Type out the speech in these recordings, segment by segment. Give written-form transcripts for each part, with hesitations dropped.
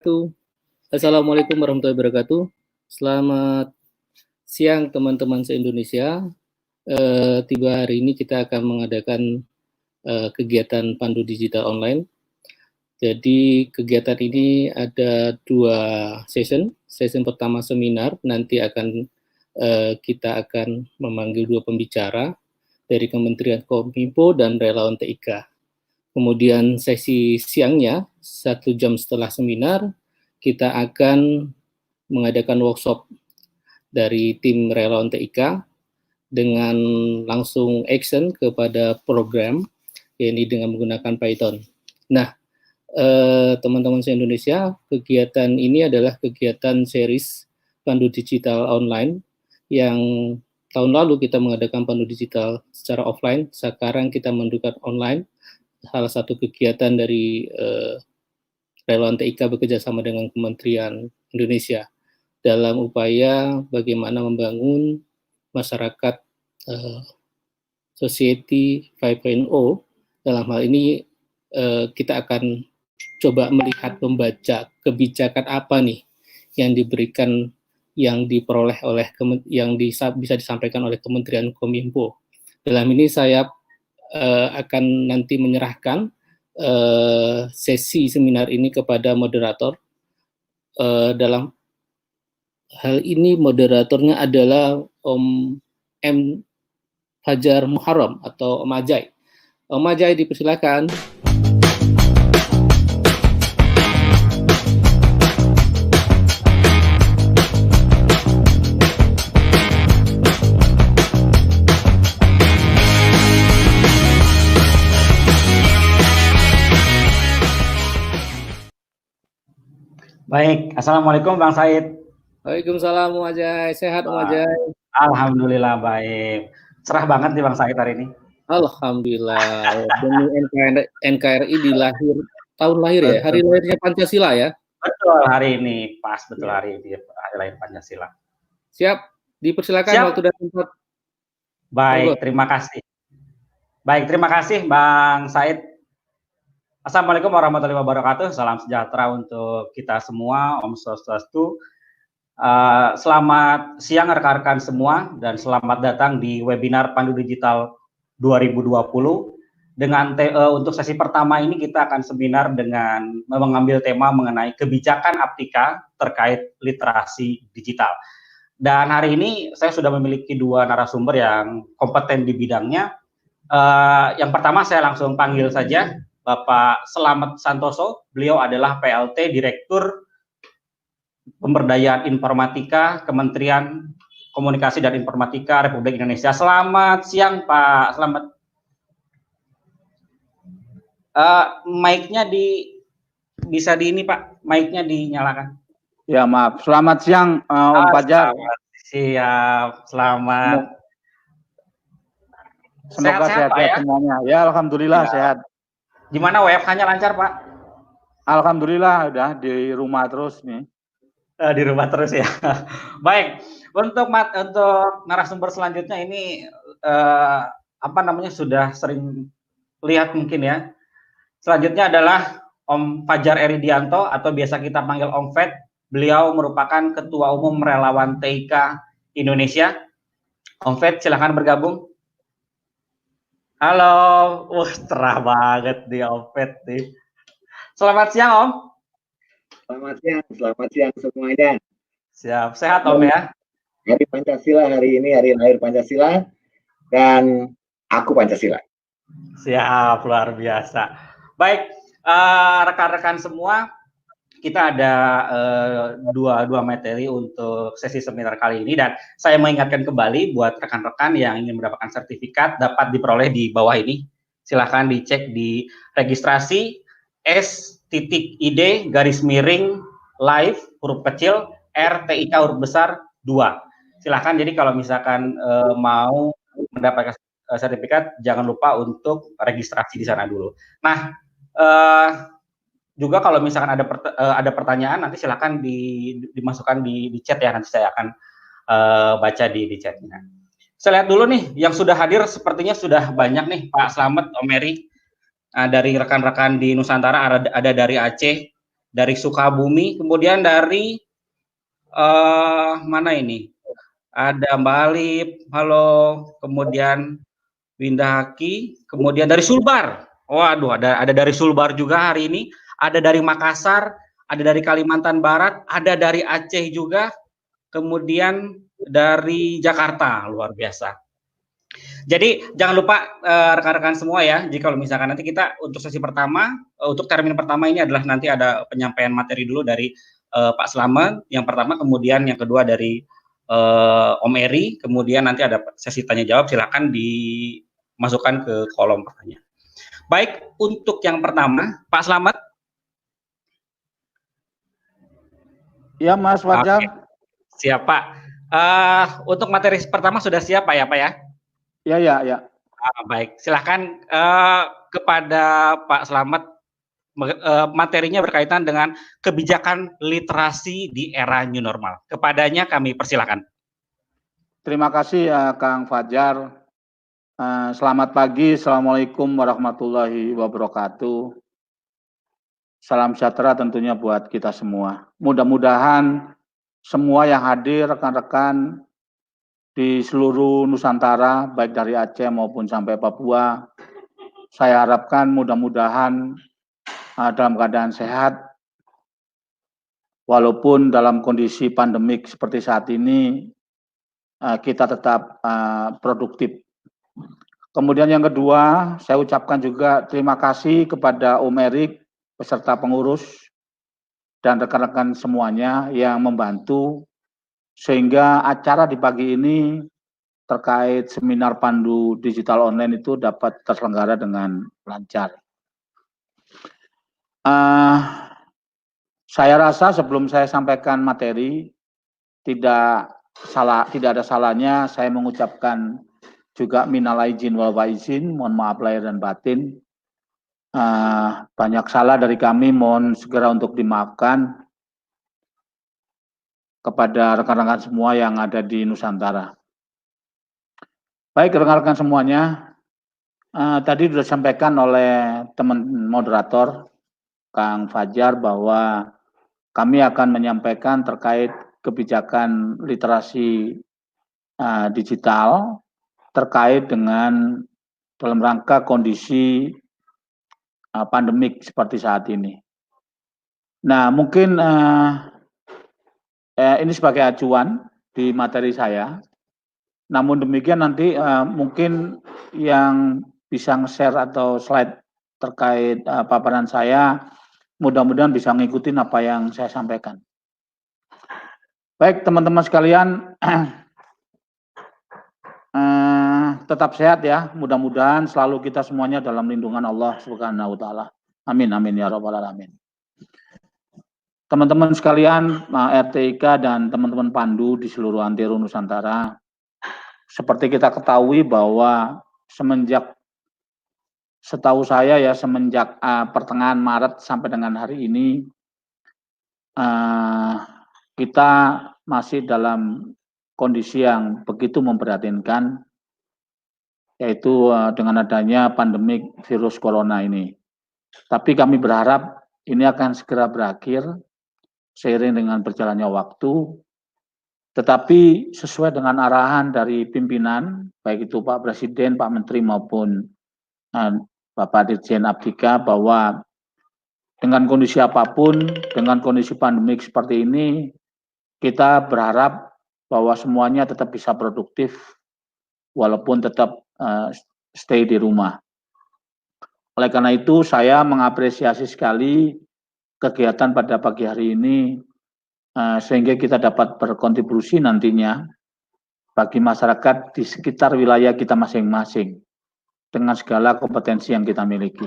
Assalamualaikum warahmatullahi wabarakatuh. Selamat siang teman-teman se-Indonesia. Tiba hari ini kita akan mengadakan kegiatan Pandu Digital Online. Jadi kegiatan ini ada 2 session. Session pertama seminar, nanti kita akan memanggil 2 pembicara dari Kementerian Kominfo dan relawan TIK. Kemudian sesi siangnya, 1 jam setelah seminar, kita akan mengadakan workshop dari tim relawan TIK dengan langsung action kepada program, yakni dengan menggunakan Python. Nah, teman-teman se-Indonesia, kegiatan ini adalah kegiatan series Pandu Digital Online yang tahun lalu kita mengadakan Pandu Digital secara offline, sekarang kita mendudukan online. Salah satu kegiatan dari relawan TIK bekerjasama dengan Kementerian Indonesia dalam upaya bagaimana membangun masyarakat Society 5.0. Dalam hal ini kita akan coba membaca kebijakan apa nih yang diberikan, yang diperoleh oleh bisa disampaikan oleh Kementerian Kominfo. Dalam ini saya akan nanti menyerahkan sesi seminar ini kepada moderator. Dalam hal ini moderatornya adalah Om M. Fajar Muharram atau Om Ajay. Om Ajay, dipersilakan. Baik, Assalamualaikum Bang Said. Waalaikumsalam Om Ajay, sehat Om Ajay? Alhamdulillah baik. Cerah banget nih Bang Said hari ini. Alhamdulillah, demi NKRI tahun lahir ya, hari lahirnya Pancasila ya? Betul, hari ini, pas betul hari ini, hari lahir Pancasila. Siap, dipersilakan waktu dan tempat. Baik, terima kasih. Baik, terima kasih Bang Said. Assalamualaikum warahmatullahi wabarakatuh. Salam sejahtera untuk kita semua. Om Swastiastu. Selamat siang rekan-rekan semua dan selamat datang di webinar Pandu Digital 2020. Untuk sesi pertama ini kita akan seminar dengan mengambil tema mengenai kebijakan Aptika terkait literasi digital. Dan hari ini saya sudah memiliki 2 narasumber yang kompeten di bidangnya. Yang pertama saya langsung panggil saja Bapak Slamet Santoso. Beliau adalah PLT Direktur Pemberdayaan Informatika Kementerian Komunikasi dan Informatika Republik Indonesia. Selamat siang Pak Slamet. Mic-nya bisa ini Pak, mic-nya dinyalakan. Ya maaf, selamat siang Om Fajar. Siap, selamat. Semoga sehat ya semuanya. Ya Alhamdulillah ya. Sehat. Gimana WFH-nya lancar Pak? Alhamdulillah udah di rumah terus nih. Di rumah terus ya. Baik, untuk narasumber selanjutnya ini sudah sering lihat mungkin ya. Selanjutnya adalah Om Fajar Eridianto atau biasa kita panggil Om Fed. Beliau merupakan Ketua Umum Relawan TIK Indonesia. Om Fed, silahkan bergabung. Halo, cerah banget nih Om Fed nih. Selamat siang Om. Selamat siang semuanya. Siap, sehat Om ya. Hari Pancasila hari ini, hari lahir Pancasila, dan aku Pancasila. Siap, luar biasa. Baik, rekan-rekan semua, kita ada dua materi untuk sesi seminar kali ini, dan saya mengingatkan kembali buat rekan-rekan yang ingin mendapatkan sertifikat dapat diperoleh di bawah ini. Silahkan dicek di registrasi s.id_live huruf kecil RTIK huruf besar 2. Silahkan, jadi kalau misalkan mau mendapatkan sertifikat, jangan lupa untuk registrasi di sana dulu. Nah, juga kalau misalkan ada pertanyaan, nanti silakan dimasukkan di chat ya, nanti saya akan baca di chatnya. Saya lihat dulu nih, yang sudah hadir sepertinya sudah banyak nih, Pak Slamet, Om Mary, dari rekan-rekan di Nusantara, ada dari Aceh, dari Sukabumi, kemudian dari mana ini? Ada Mbak Alip, halo, kemudian Winda Haki, kemudian dari Sulbar. Waduh, ada dari Sulbar juga hari ini, ada dari Makassar, ada dari Kalimantan Barat, ada dari Aceh juga, kemudian dari Jakarta, luar biasa. Jadi jangan lupa rekan-rekan semua ya, jika kalau misalkan nanti kita untuk sesi pertama, untuk termin pertama ini adalah nanti ada penyampaian materi dulu dari Pak Slamet yang pertama, kemudian yang kedua dari Om Eri, kemudian nanti ada sesi tanya jawab, silakan dimasukkan ke kolom pertanyaan. Baik, untuk yang pertama, Pak Slamet. Ya, Mas Fajar. Oke. Siap, Pak. Untuk materi pertama sudah siap, Pak ya, Pak ya? Ya. Baik, silahkan kepada Pak Slamet, materinya berkaitan dengan kebijakan literasi di era new normal. Kepadanya kami persilakan. Terima kasih Kang Fajar. Selamat pagi, Assalamualaikum warahmatullahi wabarakatuh. Salam sejahtera tentunya buat kita semua. Mudah-mudahan semua yang hadir, rekan-rekan di seluruh Nusantara, baik dari Aceh maupun sampai Papua, saya harapkan mudah-mudahan dalam keadaan sehat, walaupun dalam kondisi pandemik seperti saat ini, kita tetap produktif. Kemudian yang kedua, saya ucapkan juga terima kasih kepada Om Erik, beserta pengurus, dan rekan-rekan semuanya yang membantu, sehingga acara di pagi ini terkait seminar Pandu Digital Online itu dapat terselenggara dengan lancar. Saya rasa sebelum saya sampaikan materi, tidak ada salahnya saya mengucapkan juga minal aidin wal faizin, mohon maaf lahir dan batin. Banyak salah dari kami, mohon segera untuk dimaafkan kepada rekan-rekan semua yang ada di Nusantara. Baik rekan-rekan semuanya, tadi sudah disampaikan oleh teman moderator Kang Fajar bahwa kami akan menyampaikan terkait kebijakan literasi digital terkait dengan dalam rangka kondisi pandemik seperti saat ini. Nah, mungkin ini sebagai acuan di materi saya. Namun demikian nanti mungkin yang bisa nge-share atau slide terkait paparan saya, mudah-mudahan bisa ngikutin apa yang saya sampaikan. Baik teman-teman sekalian, tetap sehat ya, mudah-mudahan selalu kita semuanya dalam lindungan Allah Subhanahu wa Ta'ala. Amin, amin ya Rabbal Alamin. Teman-teman sekalian, RTIK dan teman-teman Pandu di seluruh antero Nusantara, seperti kita ketahui bahwa setahu saya ya, semenjak pertengahan Maret sampai dengan hari ini, kita masih dalam kondisi yang begitu memprihatinkan, yaitu dengan adanya pandemik virus corona ini. Tapi kami berharap ini akan segera berakhir seiring dengan berjalannya waktu, tetapi sesuai dengan arahan dari pimpinan, baik itu Pak Presiden, Pak Menteri maupun Bapak Dirjen Abdika, bahwa dengan kondisi apapun, dengan kondisi pandemik seperti ini, kita berharap bahwa semuanya tetap bisa produktif, walaupun tetap stay di rumah. Oleh karena itu, saya mengapresiasi sekali kegiatan pada pagi hari ini, sehingga kita dapat berkontribusi nantinya bagi masyarakat di sekitar wilayah kita masing-masing dengan segala kompetensi yang kita miliki.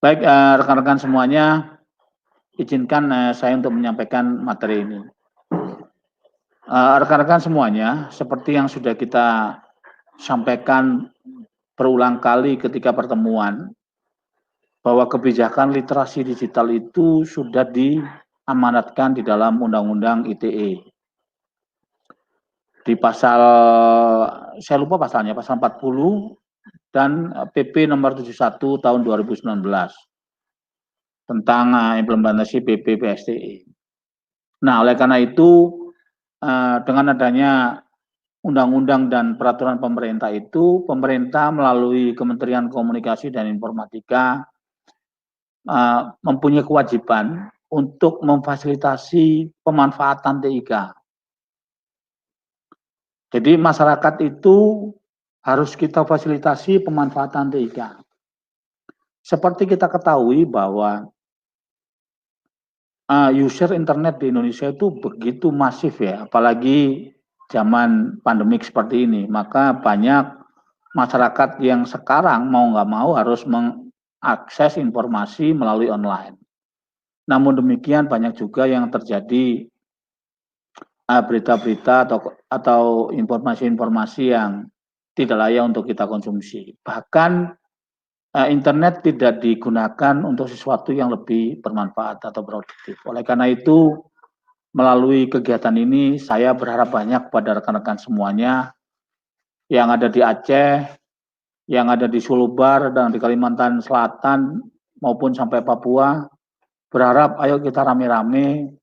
Baik, rekan-rekan semuanya, izinkan saya untuk menyampaikan materi ini. Rekan-rekan semuanya, seperti yang sudah kita sampaikan berulang kali ketika pertemuan, bahwa kebijakan literasi digital itu sudah diamanatkan di dalam Undang-Undang ITE. Di pasal, saya lupa pasalnya, pasal 40 dan PP nomor 71 tahun 2019. tentang implementasi BPPSTI. Nah, oleh karena itu, dengan adanya undang-undang dan peraturan pemerintah itu, pemerintah melalui Kementerian Komunikasi dan Informatika mempunyai kewajiban untuk memfasilitasi pemanfaatan TIK. Jadi masyarakat itu harus kita fasilitasi pemanfaatan TIK. Seperti kita ketahui bahwa user internet di Indonesia itu begitu masif ya, apalagi zaman pandemik seperti ini. Maka banyak masyarakat yang sekarang mau nggak mau harus mengakses informasi melalui online. Namun demikian banyak juga yang terjadi berita-berita atau informasi-informasi yang tidak layak untuk kita konsumsi. Bahkan internet tidak digunakan untuk sesuatu yang lebih bermanfaat atau produktif. Oleh karena itu, melalui kegiatan ini saya berharap banyak pada rekan-rekan semuanya yang ada di Aceh, yang ada di Sulubar dan di Kalimantan Selatan maupun sampai Papua, berharap ayo kita rame-rame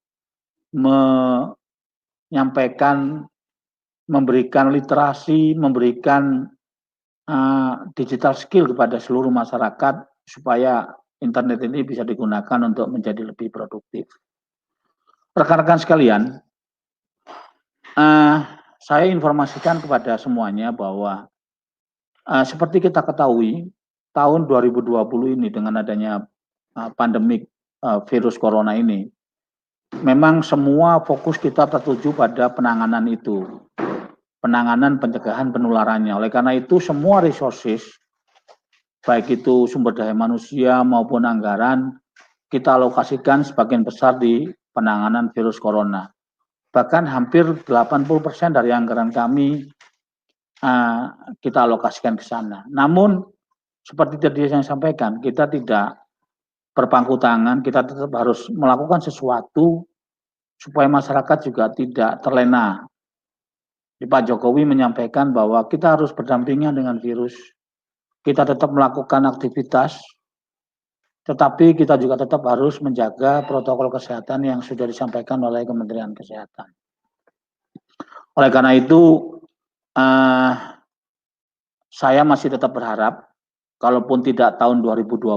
menyampaikan, memberikan literasi, memberikan digital skill kepada seluruh masyarakat supaya internet ini bisa digunakan untuk menjadi lebih produktif. Rekan-rekan sekalian, saya informasikan kepada semuanya bahwa seperti kita ketahui, tahun 2020 ini dengan adanya pandemik virus corona ini, memang semua fokus kita tertuju pada penanganan itu, penanganan pencegahan penularannya. Oleh karena itu semua resources, baik itu sumber daya manusia maupun anggaran, kita alokasikan sebagian besar di penanganan virus corona. Bahkan hampir 80% dari anggaran kami kita alokasikan ke sana. Namun seperti tadi saya sampaikan, kita tidak berpangku tangan, kita tetap harus melakukan sesuatu supaya masyarakat juga tidak terlena. Pak Jokowi menyampaikan bahwa kita harus berdampingan dengan virus. Kita tetap melakukan aktivitas, tetapi kita juga tetap harus menjaga protokol kesehatan yang sudah disampaikan oleh Kementerian Kesehatan. Oleh karena itu, saya masih tetap berharap, kalaupun tidak tahun 2020,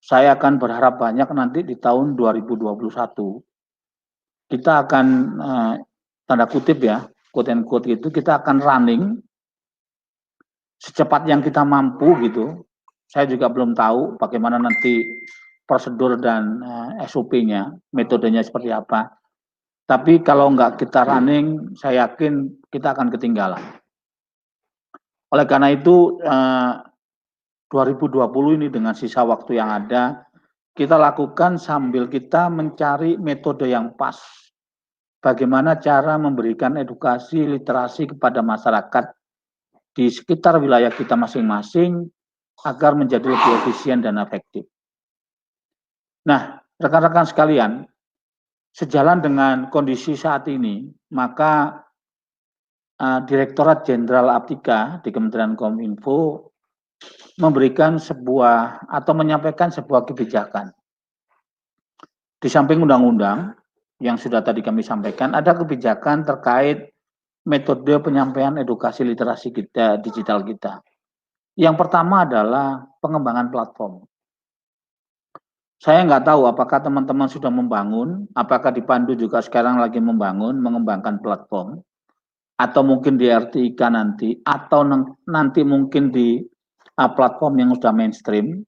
saya akan berharap banyak nanti di tahun 2021. Kita akan, tanda kutip ya, quote and quote itu, kita akan running secepat yang kita mampu gitu. Saya juga belum tahu bagaimana nanti prosedur dan SOP-nya, metodenya seperti apa. Tapi kalau nggak kita running, saya yakin kita akan ketinggalan. Oleh karena itu, 2020 ini dengan sisa waktu yang ada, kita lakukan sambil kita mencari metode yang pas. Bagaimana cara memberikan edukasi, literasi kepada masyarakat di sekitar wilayah kita masing-masing agar menjadi lebih efisien dan efektif. Nah, rekan-rekan sekalian, sejalan dengan kondisi saat ini, maka Direktorat Jenderal Aptika di Kementerian Kominfo memberikan sebuah atau menyampaikan sebuah kebijakan. Di samping undang-undang yang sudah tadi kami sampaikan, ada kebijakan terkait metode penyampaian edukasi literasi kita, digital kita. Yang pertama adalah pengembangan platform. Saya nggak tahu apakah teman-teman sudah membangun, apakah di Pandu juga sekarang lagi membangun, mengembangkan platform, atau mungkin di RTIK nanti, atau nanti mungkin di platform yang sudah mainstream.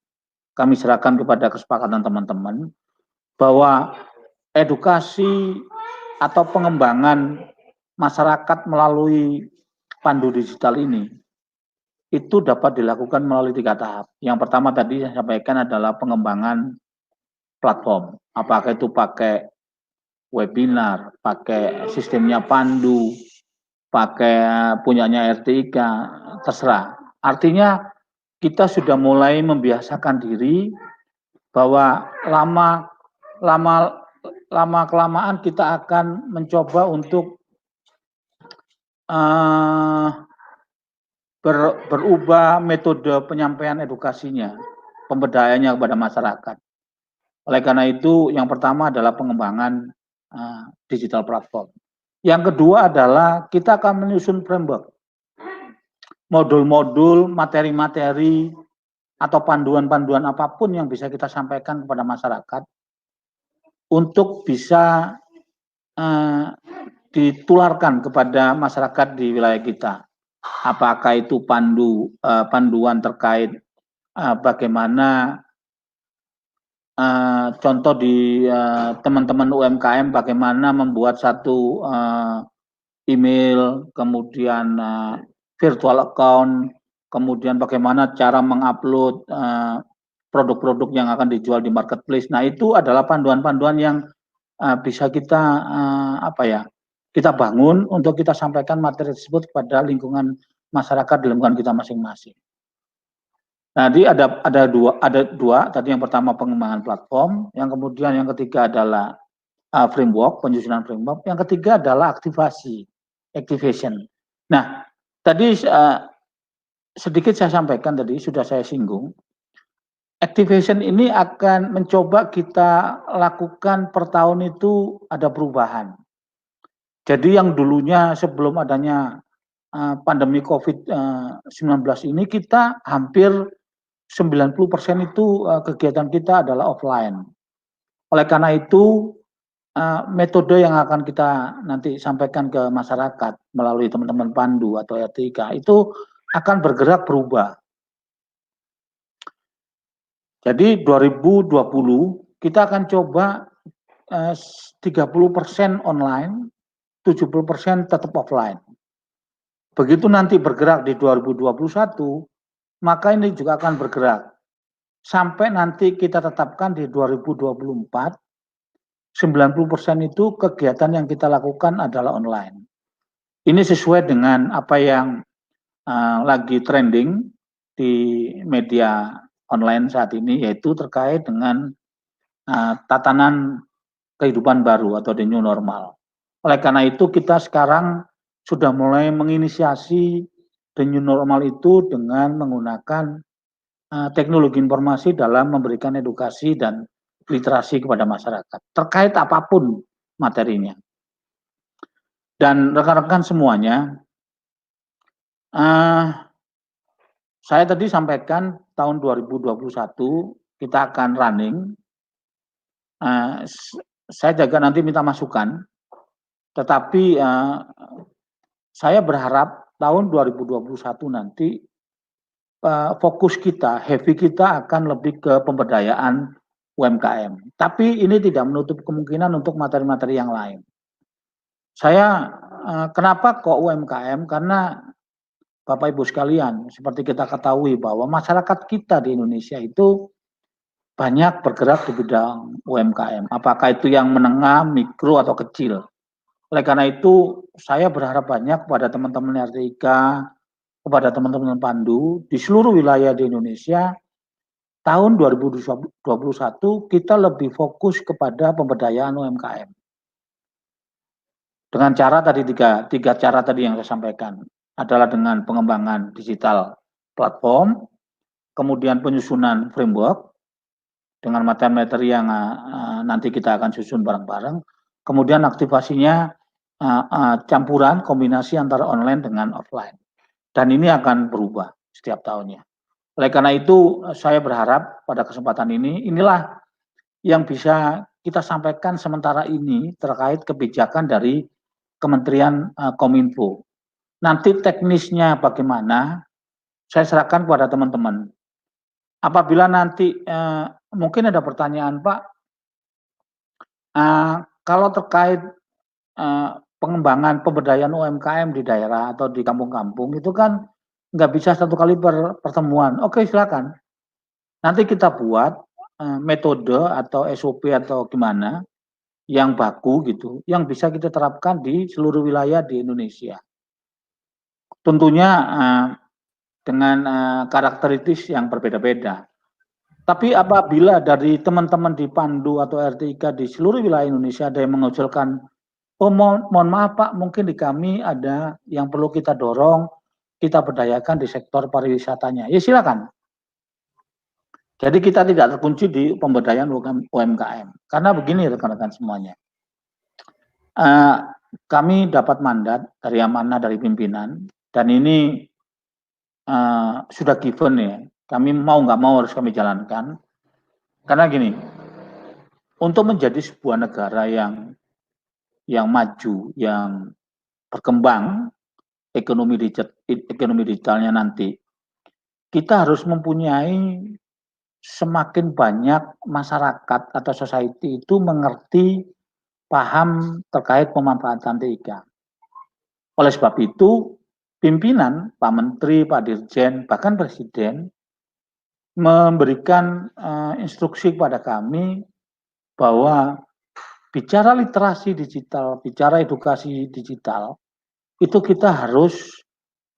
Kami serahkan kepada kesepakatan teman-teman bahwa edukasi atau pengembangan masyarakat melalui Pandu Digital ini itu dapat dilakukan melalui 3 tahap. Yang pertama tadi saya sampaikan adalah pengembangan platform. Apakah itu pakai webinar, pakai sistemnya Pandu, pakai punyanya RTIK, terserah. Artinya kita sudah mulai membiasakan diri bahwa lama kelamaan kita akan mencoba untuk berubah metode penyampaian edukasinya. pemberdayaannya kepada masyarakat. Oleh karena itu, yang pertama adalah pengembangan digital platform. Yang kedua adalah kita akan menyusun framework, modul-modul, materi-materi, atau panduan-panduan apapun yang bisa kita sampaikan kepada masyarakat untuk bisa ditularkan kepada masyarakat di wilayah kita. Apakah itu panduan terkait bagaimana contoh di teman-teman UMKM bagaimana membuat satu email, kemudian virtual account, kemudian bagaimana cara mengupload produk-produk yang akan dijual di marketplace. Nah, itu adalah panduan-panduan yang bisa kita kita bangun untuk kita sampaikan materi tersebut kepada lingkungan masyarakat di lingkungan kita masing-masing. Jadi ada dua. Tadi yang pertama pengembangan platform, yang kemudian yang ketiga adalah framework, penyusunan framework, yang ketiga adalah activation. Nah, tadi sedikit saya sampaikan tadi, sudah saya singgung. Activation ini akan mencoba kita lakukan per tahun itu ada perubahan. Jadi yang dulunya sebelum adanya pandemi COVID-19 ini kita hampir 90% itu kegiatan kita adalah offline. Oleh karena itu metode yang akan kita nanti sampaikan ke masyarakat melalui teman-teman Pandu atau RTIK itu akan bergerak berubah. Jadi 2020 kita akan coba 30% online, 70% tetap offline. Begitu nanti bergerak di 2021, maka ini juga akan bergerak. Sampai nanti kita tetapkan di 2024, 90% itu kegiatan yang kita lakukan adalah online. Ini sesuai dengan apa yang lagi trending di media online saat ini, yaitu terkait dengan tatanan kehidupan baru atau the new normal. Oleh karena itu kita sekarang sudah mulai menginisiasi the new normal itu dengan menggunakan teknologi informasi dalam memberikan edukasi dan literasi kepada masyarakat terkait apapun materinya. Dan rekan-rekan semuanya, saya tadi sampaikan tahun 2021 kita akan running. Saya juga nanti minta masukan, tetapi saya berharap tahun 2021 nanti fokus kita, heavy kita akan lebih ke pemberdayaan UMKM. Tapi ini tidak menutup kemungkinan untuk materi-materi yang lain. Saya kenapa kok UMKM? Karena Bapak Ibu sekalian, seperti kita ketahui bahwa masyarakat kita di Indonesia itu banyak bergerak di bidang UMKM. Apakah itu yang menengah, mikro, atau kecil. Oleh karena itu, saya berharap banyak kepada teman-teman RTIK, kepada teman-teman Pandu, di seluruh wilayah di Indonesia, tahun 2021 kita lebih fokus kepada pemberdayaan UMKM. Dengan cara tadi tiga cara tadi yang saya sampaikan adalah dengan pengembangan digital platform, kemudian penyusunan framework dengan materi-materi yang nanti kita akan susun bareng-bareng, kemudian aktivasinya campuran kombinasi antara online dengan offline, dan ini akan berubah setiap tahunnya. Oleh karena itu saya berharap pada kesempatan inilah yang bisa kita sampaikan sementara ini terkait kebijakan dari Kementerian Kominfo. Nanti teknisnya bagaimana, saya serahkan kepada teman-teman. Apabila nanti mungkin ada pertanyaan, Pak, kalau terkait pengembangan pemberdayaan UMKM di daerah atau di kampung-kampung itu kan nggak bisa satu kali pertemuan. Oke, silakan. Nanti kita buat metode atau SOP atau gimana yang baku gitu, yang bisa kita terapkan di seluruh wilayah di Indonesia. Tentunya dengan karakteristik yang berbeda-beda. Tapi apabila dari teman-teman di Pandu atau RTIK di seluruh wilayah Indonesia ada yang mengusulkan, oh mohon maaf Pak, mungkin di kami ada yang perlu kita dorong, kita berdayakan di sektor pariwisatanya. Ya silakan. Jadi kita tidak terkunci di pemberdayaan UMKM. Karena begini rekan-rekan semuanya, kami dapat mandat dari amanah dari pimpinan, dan ini sudah given ya, kami mau nggak mau harus kami jalankan. Karena gini, untuk menjadi sebuah negara yang maju, yang berkembang, ekonomi digitalnya nanti, kita harus mempunyai semakin banyak masyarakat atau society itu mengerti, paham terkait pemanfaatan TIK. Oleh sebab itu, pimpinan, Pak Menteri, Pak Dirjen, bahkan Presiden memberikan instruksi kepada kami bahwa bicara literasi digital, bicara edukasi digital, itu kita harus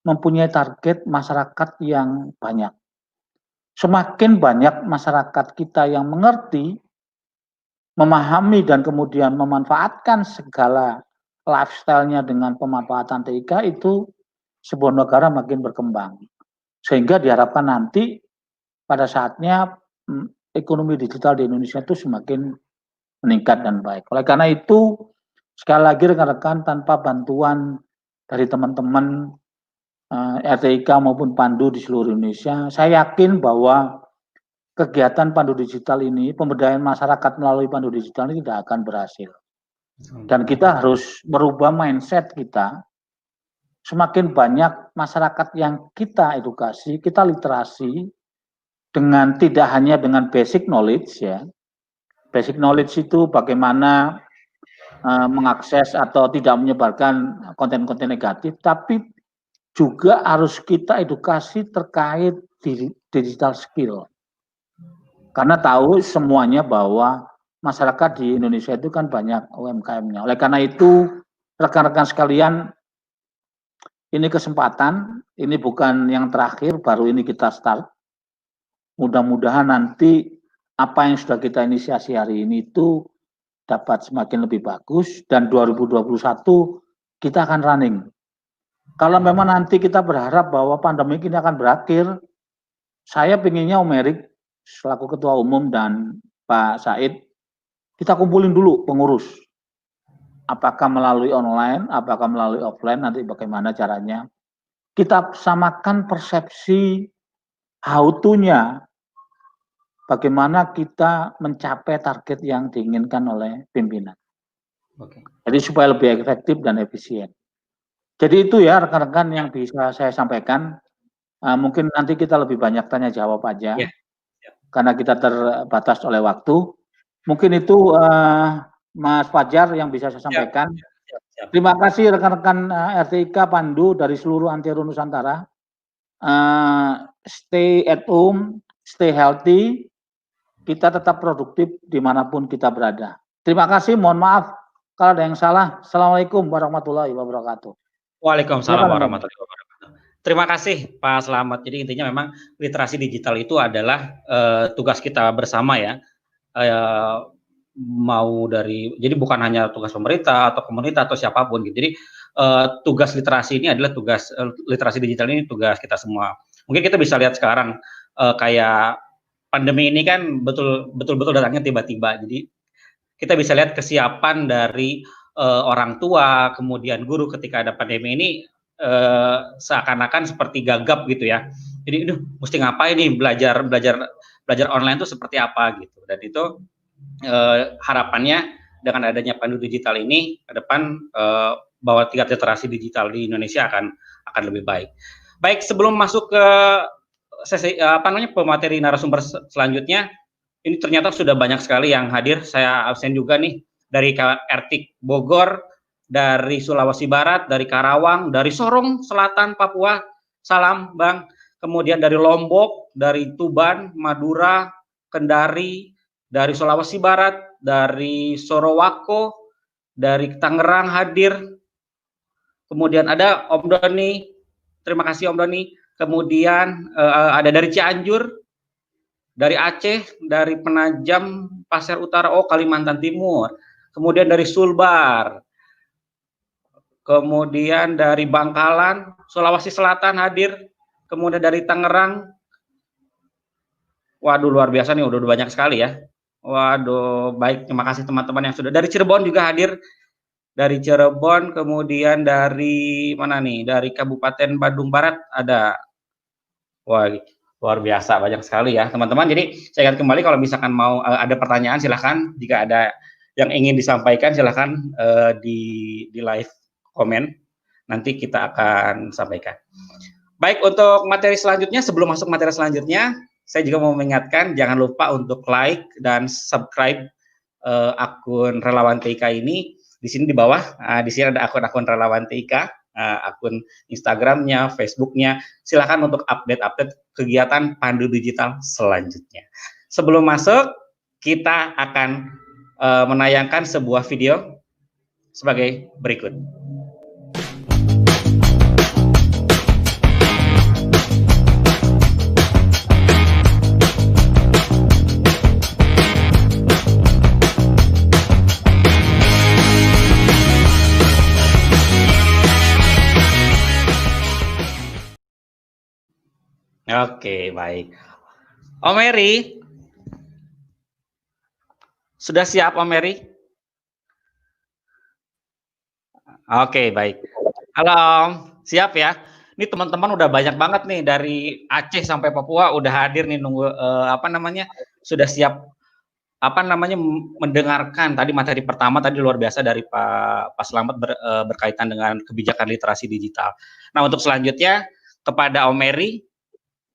mempunyai target masyarakat yang banyak. Semakin banyak masyarakat kita yang mengerti, memahami, dan kemudian memanfaatkan segala lifestyle-nya dengan pemanfaatan TIK, itu sebuah negara makin berkembang. Sehingga diharapkan nanti pada saatnya ekonomi digital di Indonesia itu semakin meningkat dan baik. Oleh karena itu, sekali lagi rekan-rekan, tanpa bantuan dari teman-teman RTIK maupun Pandu di seluruh Indonesia, saya yakin bahwa kegiatan Pandu Digital ini, pemberdayaan masyarakat melalui Pandu Digital ini tidak akan berhasil. Dan kita harus merubah mindset kita. Semakin banyak masyarakat yang kita edukasi, kita literasi, dengan tidak hanya dengan basic knowledge ya. Basic knowledge itu bagaimana mengakses atau tidak menyebarkan konten-konten negatif, tapi juga harus kita edukasi terkait digital skill. Karena tahu semuanya bahwa masyarakat di Indonesia itu kan banyak UMKM-nya. Oleh karena itu, rekan-rekan sekalian, ini kesempatan, ini bukan yang terakhir, baru ini kita start. Mudah-mudahan nanti apa yang sudah kita inisiasi hari ini itu dapat semakin lebih bagus, dan 2021 kita akan running. Kalau memang nanti kita berharap bahwa pandemi ini akan berakhir, saya pinginnya Om Erik selaku Ketua Umum dan Pak Said, kita kumpulin dulu pengurus. Apakah melalui online, apakah melalui offline, nanti bagaimana caranya. Kita samakan persepsi how to-nya, bagaimana kita mencapai target yang diinginkan oleh pimpinan. Jadi supaya lebih efektif dan efisien. Jadi itu ya rekan-rekan yang bisa saya sampaikan. Mungkin nanti kita lebih banyak tanya jawab aja, karena kita terbatas oleh waktu. Mungkin itu Mas Fajar yang bisa saya sampaikan. Terima kasih rekan-rekan RTIK Pandu dari seluruh Antero Nusantara. Stay at home, stay healthy. Kita tetap produktif dimanapun kita berada. Terima kasih, mohon maaf kalau ada yang salah. Assalamualaikum warahmatullahi wabarakatuh. Waalaikumsalam warahmatullahi wabarakatuh. Terima kasih Pak Slamet. Jadi intinya memang literasi digital itu adalah tugas kita bersama ya. Jadi bukan hanya tugas pemerintah atau komunitas atau siapapun gitu. Jadi tugas literasi ini adalah literasi digital ini tugas kita semua. Mungkin kita bisa lihat sekarang kayak pandemi ini kan betul-betul datangnya tiba-tiba. Jadi kita bisa lihat kesiapan dari orang tua, kemudian guru ketika ada pandemi ini seakan-akan seperti gagap gitu ya. Jadi, mesti ngapain nih belajar online itu seperti apa gitu. Dan itu harapannya dengan adanya Pandu Digital ini ke depan bahwa tingkat literasi digital di Indonesia akan lebih baik. Baik, sebelum masuk ke sesi pemateri narasumber selanjutnya, ini ternyata sudah banyak sekali yang hadir. Saya absen juga nih dari RTIK Bogor, dari Sulawesi Barat, dari Karawang, dari Sorong Selatan, Papua. Salam, Bang. Kemudian dari Lombok, dari Tuban, Madura, Kendari, dari Sulawesi Barat, dari Sorowako, dari Tangerang hadir. Kemudian ada Om Doni. Terima kasih Om Doni. Kemudian ada dari Cianjur, dari Aceh, dari Penajam, Pasir Utara, Kalimantan Timur, kemudian dari Sulbar, kemudian dari Bangkalan, Sulawesi Selatan hadir, kemudian dari Tangerang, Waduh, luar biasa nih, udah banyak sekali ya. Waduh, baik, terima kasih teman-teman yang sudah dari Cirebon juga hadir. Dari Cirebon, kemudian dari mana nih? Dari Kabupaten Bandung Barat ada. Wah, luar biasa, banyak sekali ya teman-teman. Jadi saya ingat kembali kalau misalkan mau ada pertanyaan silahkan. Jika ada yang ingin disampaikan silahkan di live komen. Nanti kita akan sampaikan. Baik, untuk materi selanjutnya, sebelum masuk materi selanjutnya, saya juga mau mengingatkan jangan lupa untuk like dan subscribe akun Relawan TIK ini. Di sini di bawah, di sini ada akun-akun Relawan TIK, akun Instagramnya, Facebooknya. Silakan untuk update-update kegiatan Pandu Digital selanjutnya. Sebelum masuk, kita akan menayangkan sebuah video sebagai berikut. Oke, baik. Om Mary, sudah siap Om Mary? Oke, baik. Halo Om, siap ya? Ini teman-teman udah banyak banget nih dari Aceh sampai Papua udah hadir nih nunggu sudah siap mendengarkan tadi materi pertama tadi luar biasa dari Pak Slamet berkaitan dengan kebijakan literasi digital. Nah, untuk selanjutnya kepada Om Mary,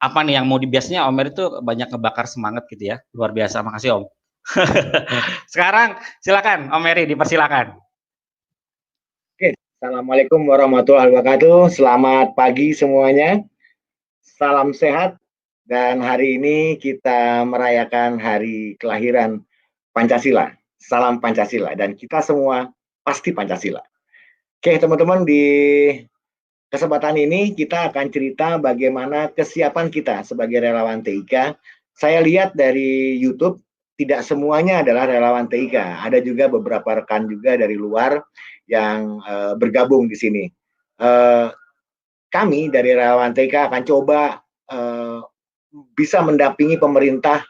apa nih yang mau biasanya Om Mary itu banyak ngebakar semangat gitu ya, luar biasa. Makasih Om. Sekarang silakan Om Mary, dipersilakan. Oke, Assalamualaikum warahmatullahi wabarakatuh. Selamat pagi semuanya. Salam sehat. Dan hari ini kita merayakan hari kelahiran Pancasila. Salam Pancasila. Dan kita semua pasti Pancasila. Oke, teman-teman, di kesempatan ini kita akan cerita bagaimana kesiapan kita sebagai relawan TIK. Saya lihat dari YouTube, tidak semuanya adalah relawan TIK. Ada juga beberapa rekan juga dari luar yang bergabung di sini. Kami dari relawan TIK akan coba bisa mendampingi pemerintah,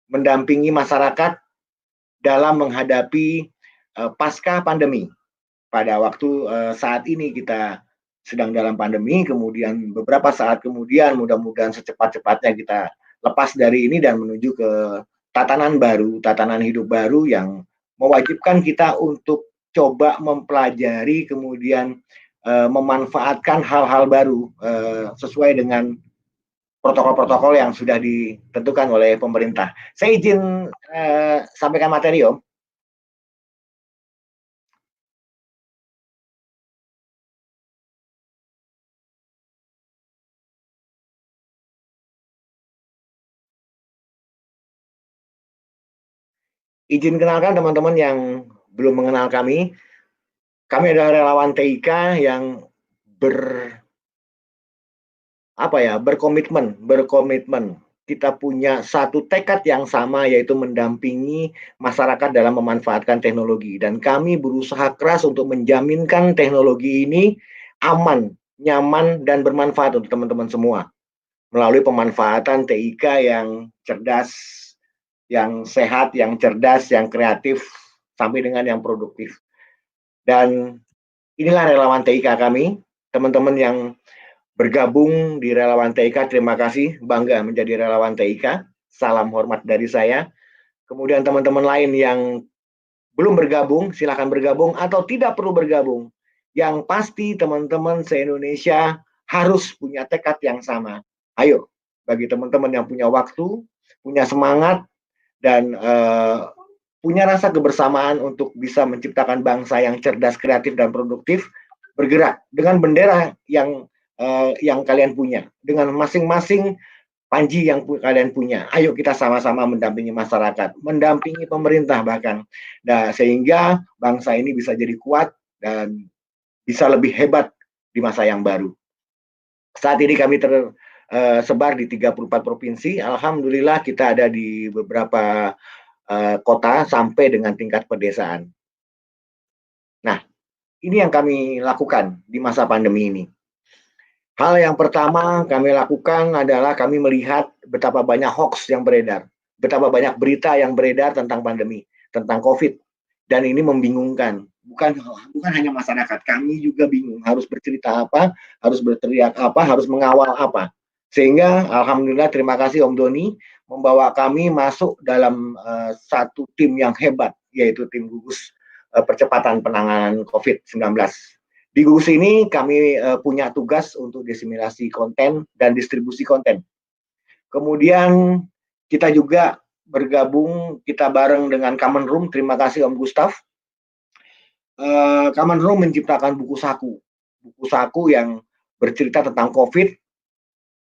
mendampingi masyarakat dalam menghadapi pasca pandemi. Pada waktu saat ini kita sedang dalam pandemi, kemudian beberapa saat kemudian mudah-mudahan secepat-cepatnya kita lepas dari ini dan menuju ke tatanan baru, tatanan hidup baru yang mewajibkan kita untuk coba mempelajari kemudian memanfaatkan hal-hal baru sesuai dengan protokol-protokol yang sudah ditentukan oleh pemerintah. Saya izin sampaikan materi, Om. Izin kenalkan teman-teman yang belum mengenal kami. Kami adalah relawan TIK yang berkomitmen. Kita punya satu tekad yang sama, yaitu mendampingi masyarakat dalam memanfaatkan teknologi. Dan kami berusaha keras untuk menjaminkan teknologi ini aman, nyaman, dan bermanfaat untuk teman-teman semua. Melalui pemanfaatan TIK yang cerdas, yang sehat, yang cerdas, yang kreatif, sampai dengan yang produktif. Dan inilah relawan TIK kami, teman-teman yang bergabung di relawan TIK, terima kasih, bangga menjadi relawan TIK, salam hormat dari saya. Kemudian teman-teman lain yang belum bergabung, silakan bergabung atau tidak perlu bergabung. Yang pasti teman-teman se-Indonesia harus punya tekad yang sama. Ayo, bagi teman-teman yang punya waktu, punya semangat, dan punya rasa kebersamaan untuk bisa menciptakan bangsa yang cerdas, kreatif, dan produktif, bergerak dengan bendera yang kalian punya, dengan masing-masing panji yang kalian punya. Ayo kita sama-sama mendampingi masyarakat, mendampingi pemerintah bahkan, sehingga bangsa ini bisa jadi kuat dan bisa lebih hebat di masa yang baru. Saat ini kami tersebar di 34 provinsi. Alhamdulillah kita ada di beberapa kota sampai dengan tingkat pedesaan. Nah, ini yang kami lakukan di masa pandemi ini. Hal yang pertama kami lakukan adalah kami melihat betapa banyak hoax yang beredar, betapa banyak berita yang beredar tentang pandemi, tentang COVID, dan ini membingungkan. Bukan hanya masyarakat, kami juga bingung harus bercerita apa, harus berteriak apa, harus mengawal apa. Sehingga alhamdulillah terima kasih Om Doni membawa kami masuk dalam satu tim yang hebat, yaitu tim gugus percepatan penanganan COVID-19. Di gugus ini kami punya tugas untuk diseminasi konten dan distribusi konten. Kemudian kita juga bergabung, kita bareng dengan Common Room, terima kasih Om Gustaf. Common Room menciptakan buku saku yang bercerita tentang COVID,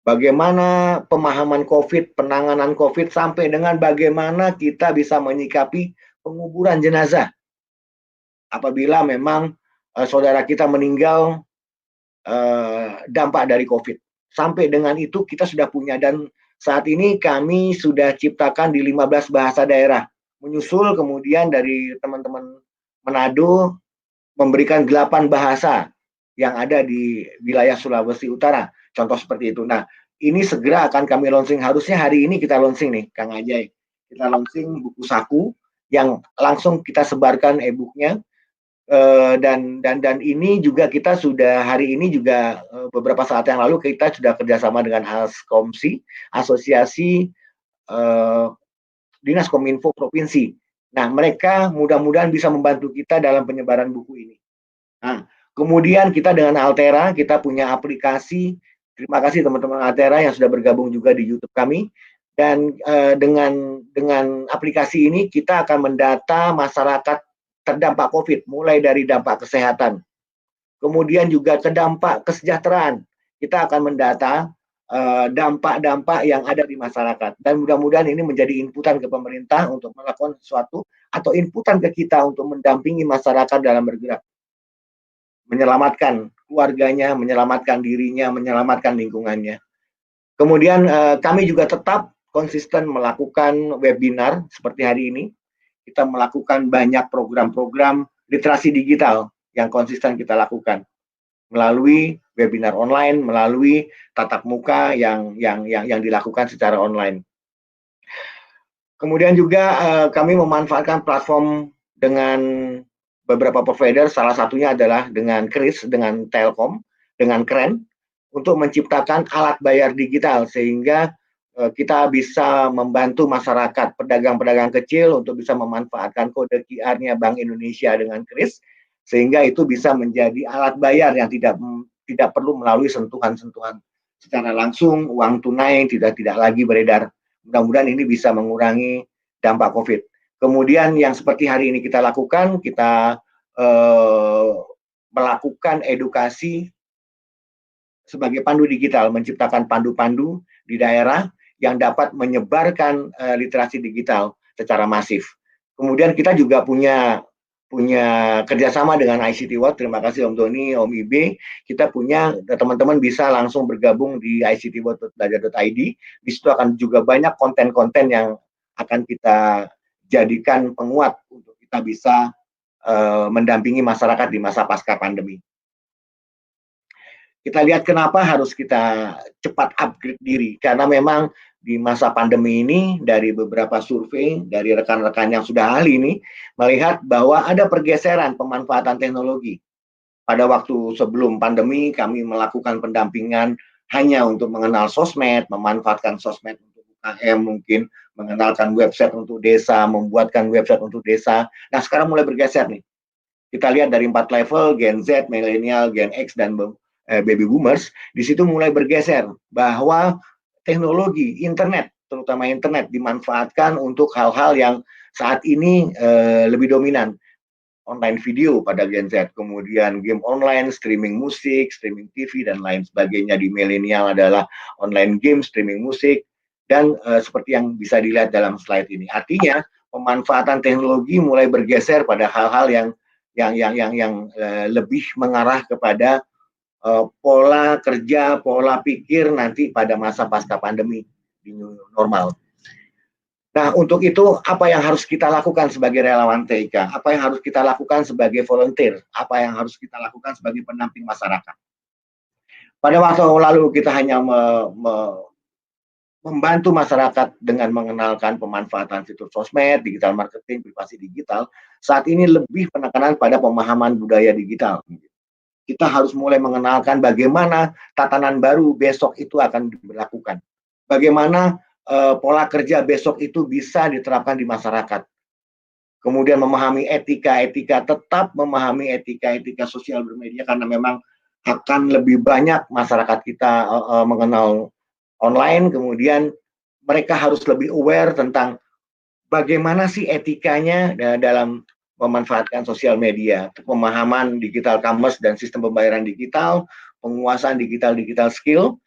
bagaimana pemahaman COVID, penanganan COVID, sampai dengan bagaimana kita bisa menyikapi penguburan jenazah apabila memang saudara kita meninggal dampak dari COVID. Sampai dengan itu kita sudah punya, dan saat ini kami sudah ciptakan di 15 bahasa daerah. Menyusul kemudian dari teman-teman Manado memberikan 8 bahasa yang ada di wilayah Sulawesi Utara. Contoh seperti itu. Nah, ini segera akan kami launching. Harusnya hari ini kita launching nih, Kang Ajay. Kita launching buku saku yang langsung kita sebarkan e-booknya. Dan ini juga kita sudah hari ini juga beberapa saat yang lalu kita sudah kerjasama dengan ASKOMSI, Asosiasi Dinas Kominfo Provinsi. Nah, mereka mudah-mudahan bisa membantu kita dalam penyebaran buku ini. Nah, kemudian kita dengan Altera, kita punya aplikasi. Terima kasih teman-teman Altera yang sudah bergabung juga di YouTube kami. Dan dengan aplikasi ini kita akan mendata masyarakat terdampak COVID, mulai dari dampak kesehatan, kemudian juga ke dampak kesejahteraan. Kita akan mendata dampak-dampak yang ada di masyarakat, dan mudah-mudahan ini menjadi inputan ke pemerintah untuk melakukan sesuatu, atau inputan ke kita untuk mendampingi masyarakat dalam bergerak, menyelamatkan keluarganya, menyelamatkan dirinya, menyelamatkan lingkungannya. Kemudian kami juga tetap konsisten melakukan webinar seperti hari ini. Kita melakukan banyak program-program literasi digital yang konsisten kita lakukan melalui webinar online, melalui tatap muka yang dilakukan secara online. Kemudian juga kami memanfaatkan platform dengan beberapa provider, salah satunya adalah dengan Kris, dengan Telkom, dengan Kren, untuk menciptakan alat bayar digital sehingga kita bisa membantu masyarakat, pedagang-pedagang kecil untuk bisa memanfaatkan kode QR-nya Bank Indonesia dengan Kris, sehingga itu bisa menjadi alat bayar yang tidak perlu melalui sentuhan-sentuhan secara langsung, uang tunai tidak lagi beredar. Mudah-mudahan ini bisa mengurangi dampak COVID. Kemudian yang seperti hari ini kita lakukan, kita melakukan edukasi sebagai pandu digital, menciptakan pandu-pandu di daerah yang dapat menyebarkan literasi digital secara masif. Kemudian kita juga punya kerjasama dengan ICT World. Terima kasih Om Doni, Om Ibe. Kita punya, teman-teman bisa langsung bergabung di ictworld.belajar.id. Di situ akan juga banyak konten-konten yang akan kita jadikan penguat untuk kita bisa mendampingi masyarakat di masa pasca pandemi. Kita lihat kenapa harus kita cepat upgrade diri, karena memang di masa pandemi ini dari beberapa survei dari rekan-rekan yang sudah ahli ini melihat bahwa ada pergeseran pemanfaatan teknologi. Pada waktu sebelum pandemi kami melakukan pendampingan hanya untuk mengenal sosmed, memanfaatkan sosmed untuk UKM, mungkin mengenalkan website untuk desa, membuatkan website untuk desa. Nah, sekarang mulai bergeser nih. Kita lihat dari 4 level, Gen Z, Millennial, Gen X, dan Baby Boomers, di situ mulai bergeser bahwa teknologi internet, terutama internet, dimanfaatkan untuk hal-hal yang saat ini lebih dominan. Online video pada Gen Z, kemudian game online, streaming musik, streaming TV, dan lain sebagainya. Di milenial adalah online game, streaming musik, dan seperti yang bisa dilihat dalam slide ini. Artinya pemanfaatan teknologi mulai bergeser pada hal-hal yang lebih mengarah kepada pola kerja, pola pikir nanti pada masa pasca pandemi di new normal. Nah, untuk itu apa yang harus kita lakukan sebagai relawan TIK? Apa yang harus kita lakukan sebagai volunteer? Apa yang harus kita lakukan sebagai pendamping masyarakat? Pada waktu lalu kita hanya membantu masyarakat dengan mengenalkan pemanfaatan fitur sosmed, digital marketing, privasi digital. Saat ini lebih penekanan pada pemahaman budaya digital. Kita harus mulai mengenalkan bagaimana tatanan baru besok itu akan diberlakukan. Bagaimana pola kerja besok itu bisa diterapkan di masyarakat. Kemudian memahami etika-etika, tetap memahami etika-etika sosial bermedia, karena memang akan lebih banyak masyarakat kita mengenal online. Kemudian mereka harus lebih aware tentang bagaimana sih etikanya dalam memanfaatkan sosial media, pemahaman digital commerce dan sistem pembayaran digital, penguasaan digital skill,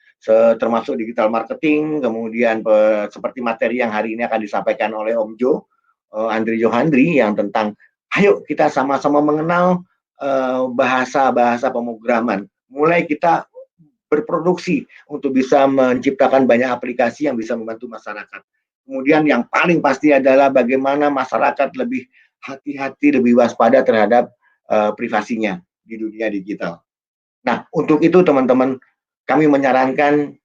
termasuk digital marketing, kemudian seperti materi yang hari ini akan disampaikan oleh Om Jo, Andri Johandri, yang tentang ayo kita sama-sama mengenal bahasa-bahasa pemrograman. Mulai kita berproduksi untuk bisa menciptakan banyak aplikasi yang bisa membantu masyarakat. Kemudian yang paling pasti adalah bagaimana masyarakat lebih hati-hati, lebih waspada terhadap privasinya di dunia digital. Nah, untuk itu teman-teman, kami menyarankan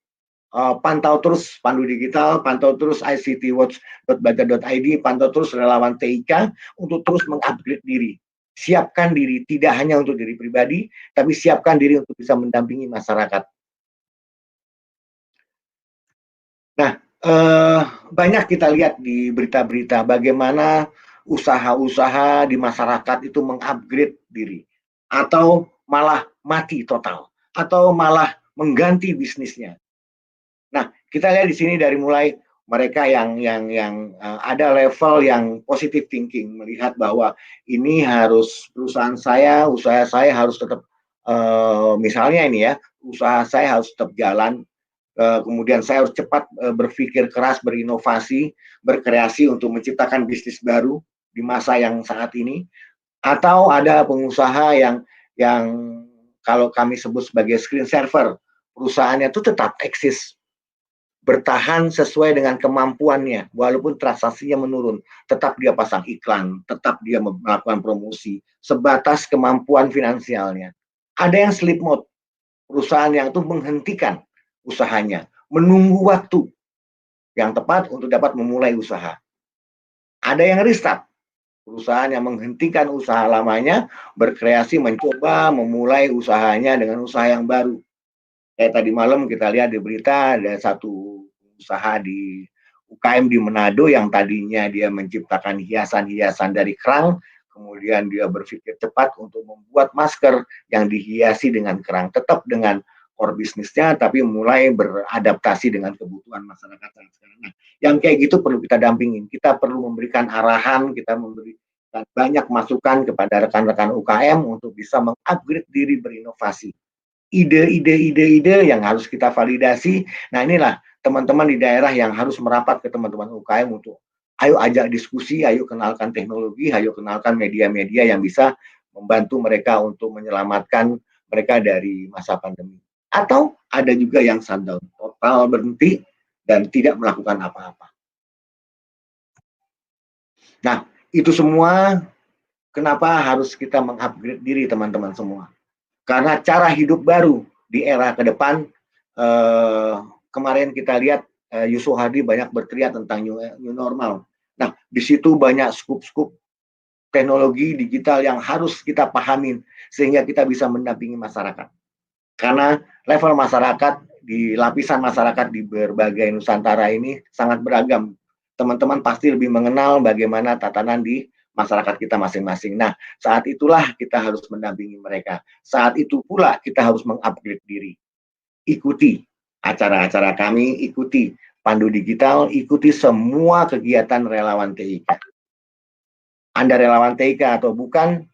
pantau terus Pandu Digital, pantau terus ictwatch.baga.id, pantau terus relawan TIK untuk terus mengupgrade diri. Siapkan diri, tidak hanya untuk diri pribadi, tapi siapkan diri untuk bisa mendampingi masyarakat. Nah, banyak kita lihat di berita-berita bagaimana usaha-usaha di masyarakat itu mengupgrade diri, atau malah mati total, atau malah mengganti bisnisnya. Nah, kita lihat di sini dari mulai mereka yang ada level yang positive thinking, melihat bahwa ini harus usaha saya harus tetap misalnya ini ya, usaha saya harus tetap jalan. Kemudian saya harus cepat berpikir keras, berinovasi, berkreasi untuk menciptakan bisnis baru di masa yang saat ini. Atau ada pengusaha yang kalau kami sebut sebagai screen server, perusahaannya itu tetap eksis, bertahan sesuai dengan kemampuannya, walaupun transaksinya menurun, tetap dia pasang iklan, tetap dia melakukan promosi, sebatas kemampuan finansialnya. Ada yang sleep mode, perusahaan yang itu menghentikan usahanya, menunggu waktu yang tepat untuk dapat memulai usaha. Ada yang restart, perusahaan yang menghentikan usaha lamanya, berkreasi, mencoba memulai usahanya dengan usaha yang baru. Kayak tadi malam kita lihat di berita, ada satu usaha di UKM di Manado yang tadinya dia menciptakan hiasan-hiasan dari kerang, kemudian dia berpikir cepat untuk membuat masker yang dihiasi dengan kerang, tetap dengan core bisnisnya, tapi mulai beradaptasi dengan kebutuhan masyarakat sekarang. Nah, yang kayak gitu perlu kita dampingin. Kita perlu memberikan arahan, kita memberikan banyak masukan kepada rekan-rekan UKM untuk bisa mengupgrade diri, berinovasi. Ide yang harus kita validasi. Nah, inilah teman-teman di daerah yang harus merapat ke teman-teman UKM untuk ayo ajak diskusi, ayo kenalkan teknologi, ayo kenalkan media-media yang bisa membantu mereka untuk menyelamatkan mereka dari masa pandemi. Atau ada juga yang shutdown, total berhenti dan tidak melakukan apa-apa. Nah, itu semua kenapa harus kita mengupgrade diri teman-teman semua. Karena cara hidup baru di era ke depan, kemarin kita lihat Yusuf Hadi banyak berteriak tentang new normal. Nah, di situ banyak skup-skup teknologi digital yang harus kita pahamin sehingga kita bisa mendampingi masyarakat. Karena level masyarakat di lapisan masyarakat di berbagai Nusantara ini sangat beragam. Teman-teman pasti lebih mengenal bagaimana tatanan di masyarakat kita masing-masing. Nah, saat itulah kita harus mendampingi mereka. Saat itu pula kita harus mengupgrade diri. Ikuti acara-acara kami, ikuti Pandu Digital, ikuti semua kegiatan relawan TIK. Anda relawan TIK atau bukan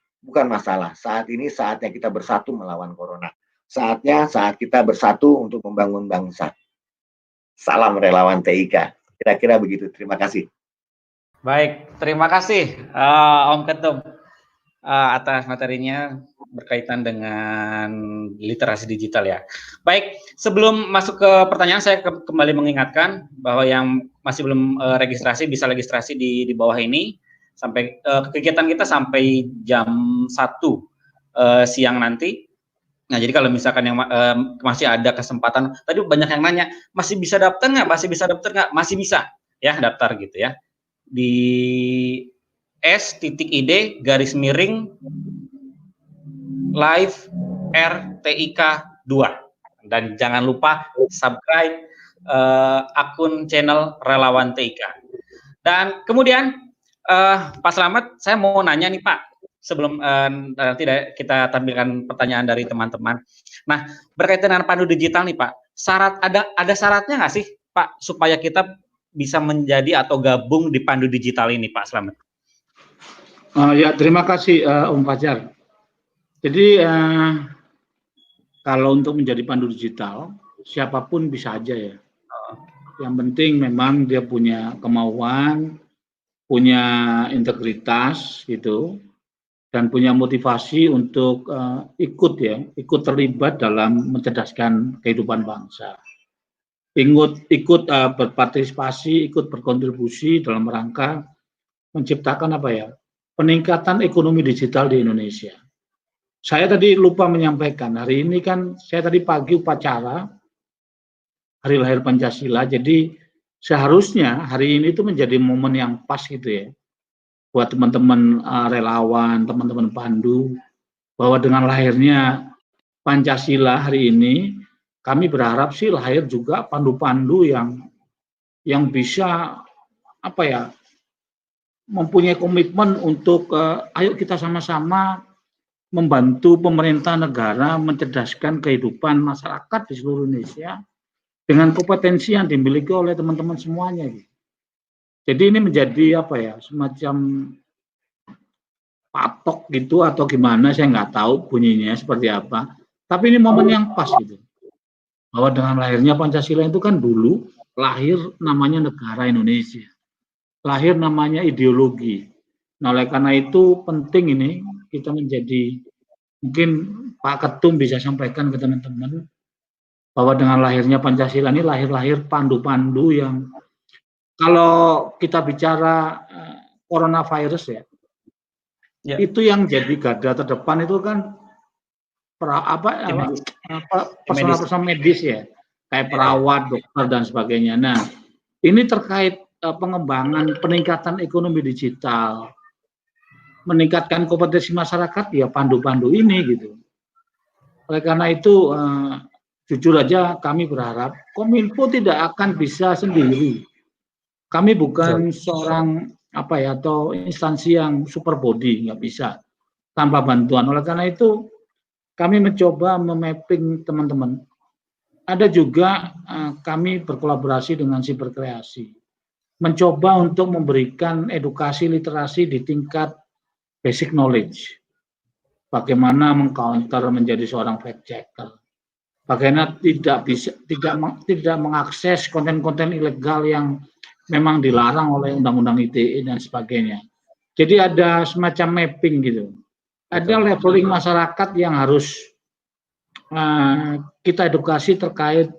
masalah. Saat ini saatnya kita bersatu melawan corona. Saatnya saat kita bersatu untuk membangun bangsa. Salam relawan TIK. Kira-kira begitu. Terima kasih. Baik, terima kasih Om Ketum atas materinya berkaitan dengan literasi digital ya. Baik, sebelum masuk ke pertanyaan saya kembali mengingatkan bahwa yang masih belum registrasi bisa registrasi di bawah ini sampai kegiatan kita sampai jam 1 siang nanti. Nah, jadi kalau misalkan yang masih ada kesempatan, tadi banyak yang nanya, masih bisa daftar nggak? Masih bisa daftar nggak? Masih bisa, ya daftar gitu ya. Di s.id /live RTIK 2. Dan jangan lupa subscribe akun channel Relawan TIK. Dan kemudian Pak Slamet, saya mau nanya nih Pak, sebelum nanti kita tampilkan pertanyaan dari teman-teman. Nah, berkaitan dengan pandu digital nih Pak, ada syaratnya nggak sih Pak supaya kita bisa menjadi atau gabung di pandu digital ini Pak Slamet? Ya, terima kasih Om Fajar. Jadi kalau untuk menjadi pandu digital, siapapun bisa aja ya. Yang penting memang dia punya kemauan, punya integritas gitu, dan punya motivasi untuk ikut terlibat dalam mencerdaskan kehidupan bangsa. Ikut berpartisipasi, ikut berkontribusi dalam rangka menciptakan peningkatan ekonomi digital di Indonesia. Saya tadi lupa menyampaikan, hari ini kan saya tadi pagi upacara Hari Lahir Pancasila, jadi seharusnya hari ini itu menjadi momen yang pas gitu ya, buat teman-teman relawan, teman-teman pandu, bahwa dengan lahirnya Pancasila hari ini, kami berharap sih lahir juga pandu-pandu yang bisa mempunyai komitmen untuk ayo kita sama-sama membantu pemerintah negara mencerdaskan kehidupan masyarakat di seluruh Indonesia dengan kompetensi yang dimiliki oleh teman-teman semuanya. Jadi ini menjadi semacam patok gitu atau gimana, saya nggak tahu bunyinya seperti apa. Tapi ini momen yang pas gitu. Bahwa dengan lahirnya Pancasila itu kan dulu lahir namanya negara Indonesia. Lahir namanya ideologi. Nah, oleh karena itu penting ini kita menjadi, mungkin Pak Ketum bisa sampaikan ke teman-teman bahwa dengan lahirnya Pancasila ini lahir pandu-pandu yang, kalau kita bicara coronavirus ya, itu yang jadi garda terdepan itu kan personal medis ya, kayak perawat, dokter dan sebagainya. Nah, ini terkait pengembangan peningkatan ekonomi digital, meningkatkan kompetensi masyarakat ya pandu-pandu ini gitu. Oleh karena itu jujur aja kami berharap Kominfo tidak akan bisa sendiri. Kami bukan seorang atau instansi yang super body, nggak bisa tanpa bantuan. Oleh karena itu kami mencoba memapping teman-teman. Ada juga kami berkolaborasi dengan Siberkreasi, mencoba untuk memberikan edukasi literasi di tingkat basic knowledge. Bagaimana mengcounter menjadi seorang fact checker. Bagaimana tidak mengakses konten-konten ilegal yang memang dilarang oleh Undang-Undang ITE dan sebagainya. Jadi ada semacam mapping gitu. Ada leveling masyarakat yang harus kita edukasi terkait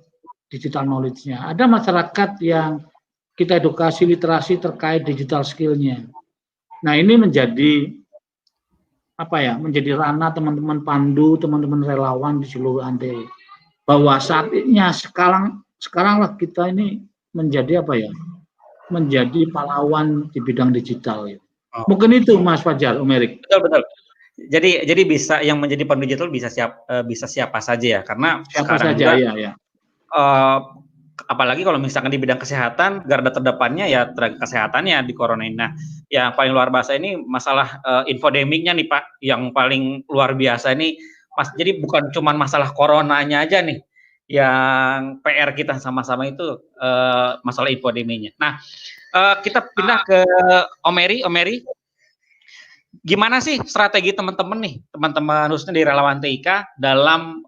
digital knowledge-nya. Ada masyarakat yang kita edukasi literasi terkait digital skill-nya. Nah, ini menjadi menjadi ranah teman-teman pandu, teman-teman relawan di seluruh ANTE. Bahwa saatnya sekaranglah kita ini menjadi menjadi pahlawan di bidang digital. Mungkin itu Mas Fajar, Om Erik. Betul. Jadi bisa yang menjadi pandu digital bisa siapa saja ya, karena siapa sekarang saja juga, ya. Apalagi kalau misalkan di bidang kesehatan, garda terdepannya ya tenaga kesehatannya di corona ini. Nah, yang paling luar biasa ini masalah infodemiknya nih Pak, yang paling luar biasa ini, Mas. Jadi bukan cuma masalah coronanya aja nih, yang PR kita sama-sama itu masalah infodemiknya. Nah, kita pindah ke Om Eri. Gimana sih strategi teman-teman khususnya di relawan TIK dalam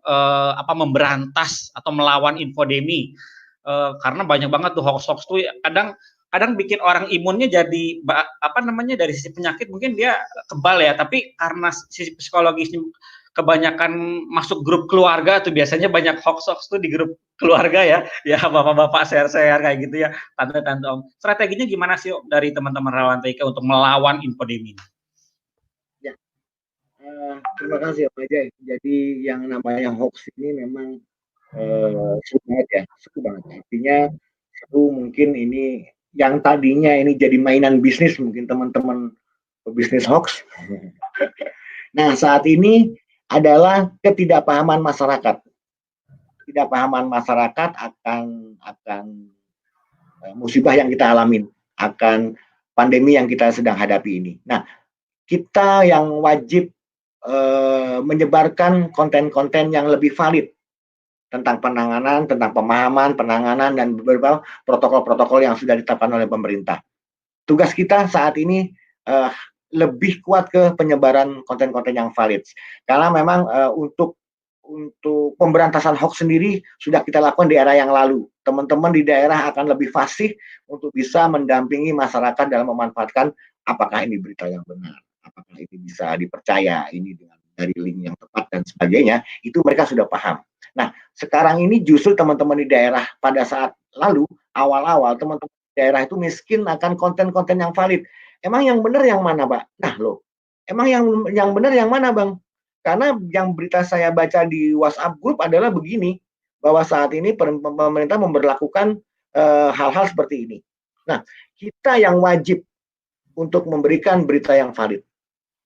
memberantas atau melawan infodemi? Karena banyak banget tuh hoax tuh kadang bikin orang imunnya jadi dari sisi penyakit mungkin dia kebal ya, tapi karena sisi psikologisnya kebanyakan masuk grup keluarga tuh, biasanya banyak hoax tuh di grup keluarga ya bapak-bapak share kayak gitu ya, tante-tante om. Strateginya gimana sih dari teman-teman relawan TIK untuk melawan infodemi? Terima kasih Pak Jai. Jadi yang namanya hoax ini memang seru banget ya, seru banget. Artinya seru mungkin ini yang tadinya ini jadi mainan bisnis mungkin teman-teman bisnis hoax. Nah saat ini adalah ketidakpahaman masyarakat. Ketidakpahaman masyarakat akan musibah yang kita alamin, akan pandemi yang kita sedang hadapi ini. Nah, kita yang wajib menyebarkan konten-konten yang lebih valid tentang penanganan, tentang pemahaman, penanganan, dan beberapa protokol-protokol yang sudah ditetapkan oleh pemerintah. Tugas kita saat ini lebih kuat ke penyebaran konten-konten yang valid. Karena memang untuk pemberantasan hoax sendiri sudah kita lakukan di era yang lalu. Teman-teman di daerah akan lebih fasih untuk bisa mendampingi masyarakat dalam memanfaatkan apakah ini berita yang benar, apakah ini bisa dipercaya, ini dari link yang tepat dan sebagainya, itu mereka sudah paham. Nah, sekarang ini justru teman-teman di daerah pada saat lalu, awal-awal, teman-teman di daerah itu miskin akan konten-konten yang valid. Emang yang benar yang mana, Pak? Nah, loh, emang yang benar yang mana, Bang? Karena yang berita saya baca di WhatsApp group adalah begini, bahwa saat ini pemerintah memberlakukan hal-hal seperti ini. Nah, kita yang wajib untuk memberikan berita yang valid,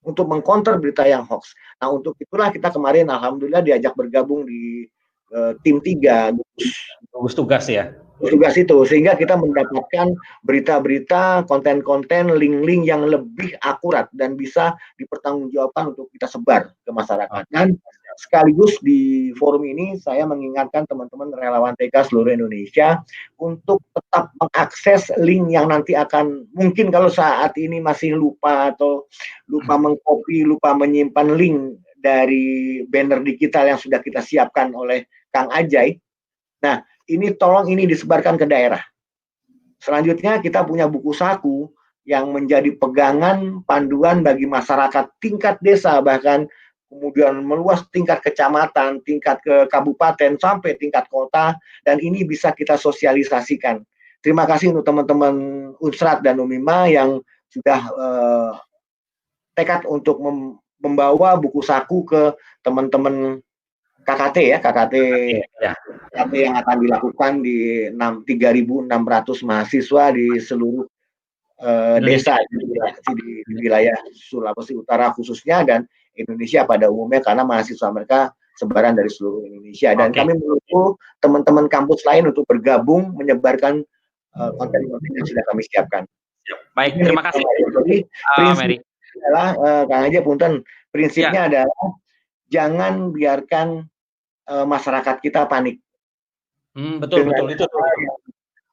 untuk mengcounter berita yang hoax. Nah, untuk itulah kita kemarin alhamdulillah diajak bergabung di tim 3 gugus tugas ya. Tugas itu, sehingga kita mendapatkan berita-berita, konten-konten, link-link yang lebih akurat dan bisa dipertanggungjawabkan untuk kita sebar ke masyarakat. Dan sekaligus di forum ini saya mengingatkan teman-teman relawan TK seluruh Indonesia untuk tetap mengakses link yang nanti akan, mungkin kalau saat ini masih lupa atau lupa mengcopy, lupa menyimpan link dari banner digital yang sudah kita siapkan oleh Kang Ajay. Nah, ini tolong ini disebarkan ke daerah. Selanjutnya kita punya buku saku yang menjadi pegangan panduan bagi masyarakat tingkat desa, bahkan kemudian meluas tingkat kecamatan, tingkat ke kabupaten, sampai tingkat kota, dan ini bisa kita sosialisasikan. Terima kasih untuk teman-teman Unsrat dan Umima yang sudah tekad untuk membawa buku saku ke teman-teman KKT ya, KKT yang akan dilakukan di 3.600 mahasiswa di seluruh desa di wilayah Sulawesi Utara khususnya dan Indonesia pada umumnya, karena mahasiswa mereka sebaran dari seluruh Indonesia. Dan kami menunggu teman-teman kampus lain untuk bergabung menyebarkan konten-konten yang sudah kami siapkan. Baik, terima kasih. Jadi prinsipnya adalah Kang Ajay punten, prinsipnya adalah jangan biarkan masyarakat kita panik. Betul itu.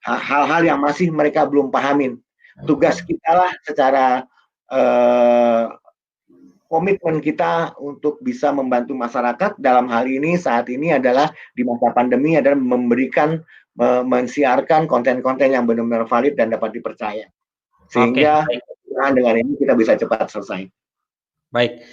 Hal-hal yang masih mereka belum pahamin. Tugas kita lah secara komitmen kita untuk bisa membantu masyarakat dalam hal ini saat ini adalah di masa pandemi adalah memberikan, mensiarkan konten-konten yang benar-benar valid dan dapat dipercaya. Sehingga dengan ini kita bisa cepat selesai. Baik,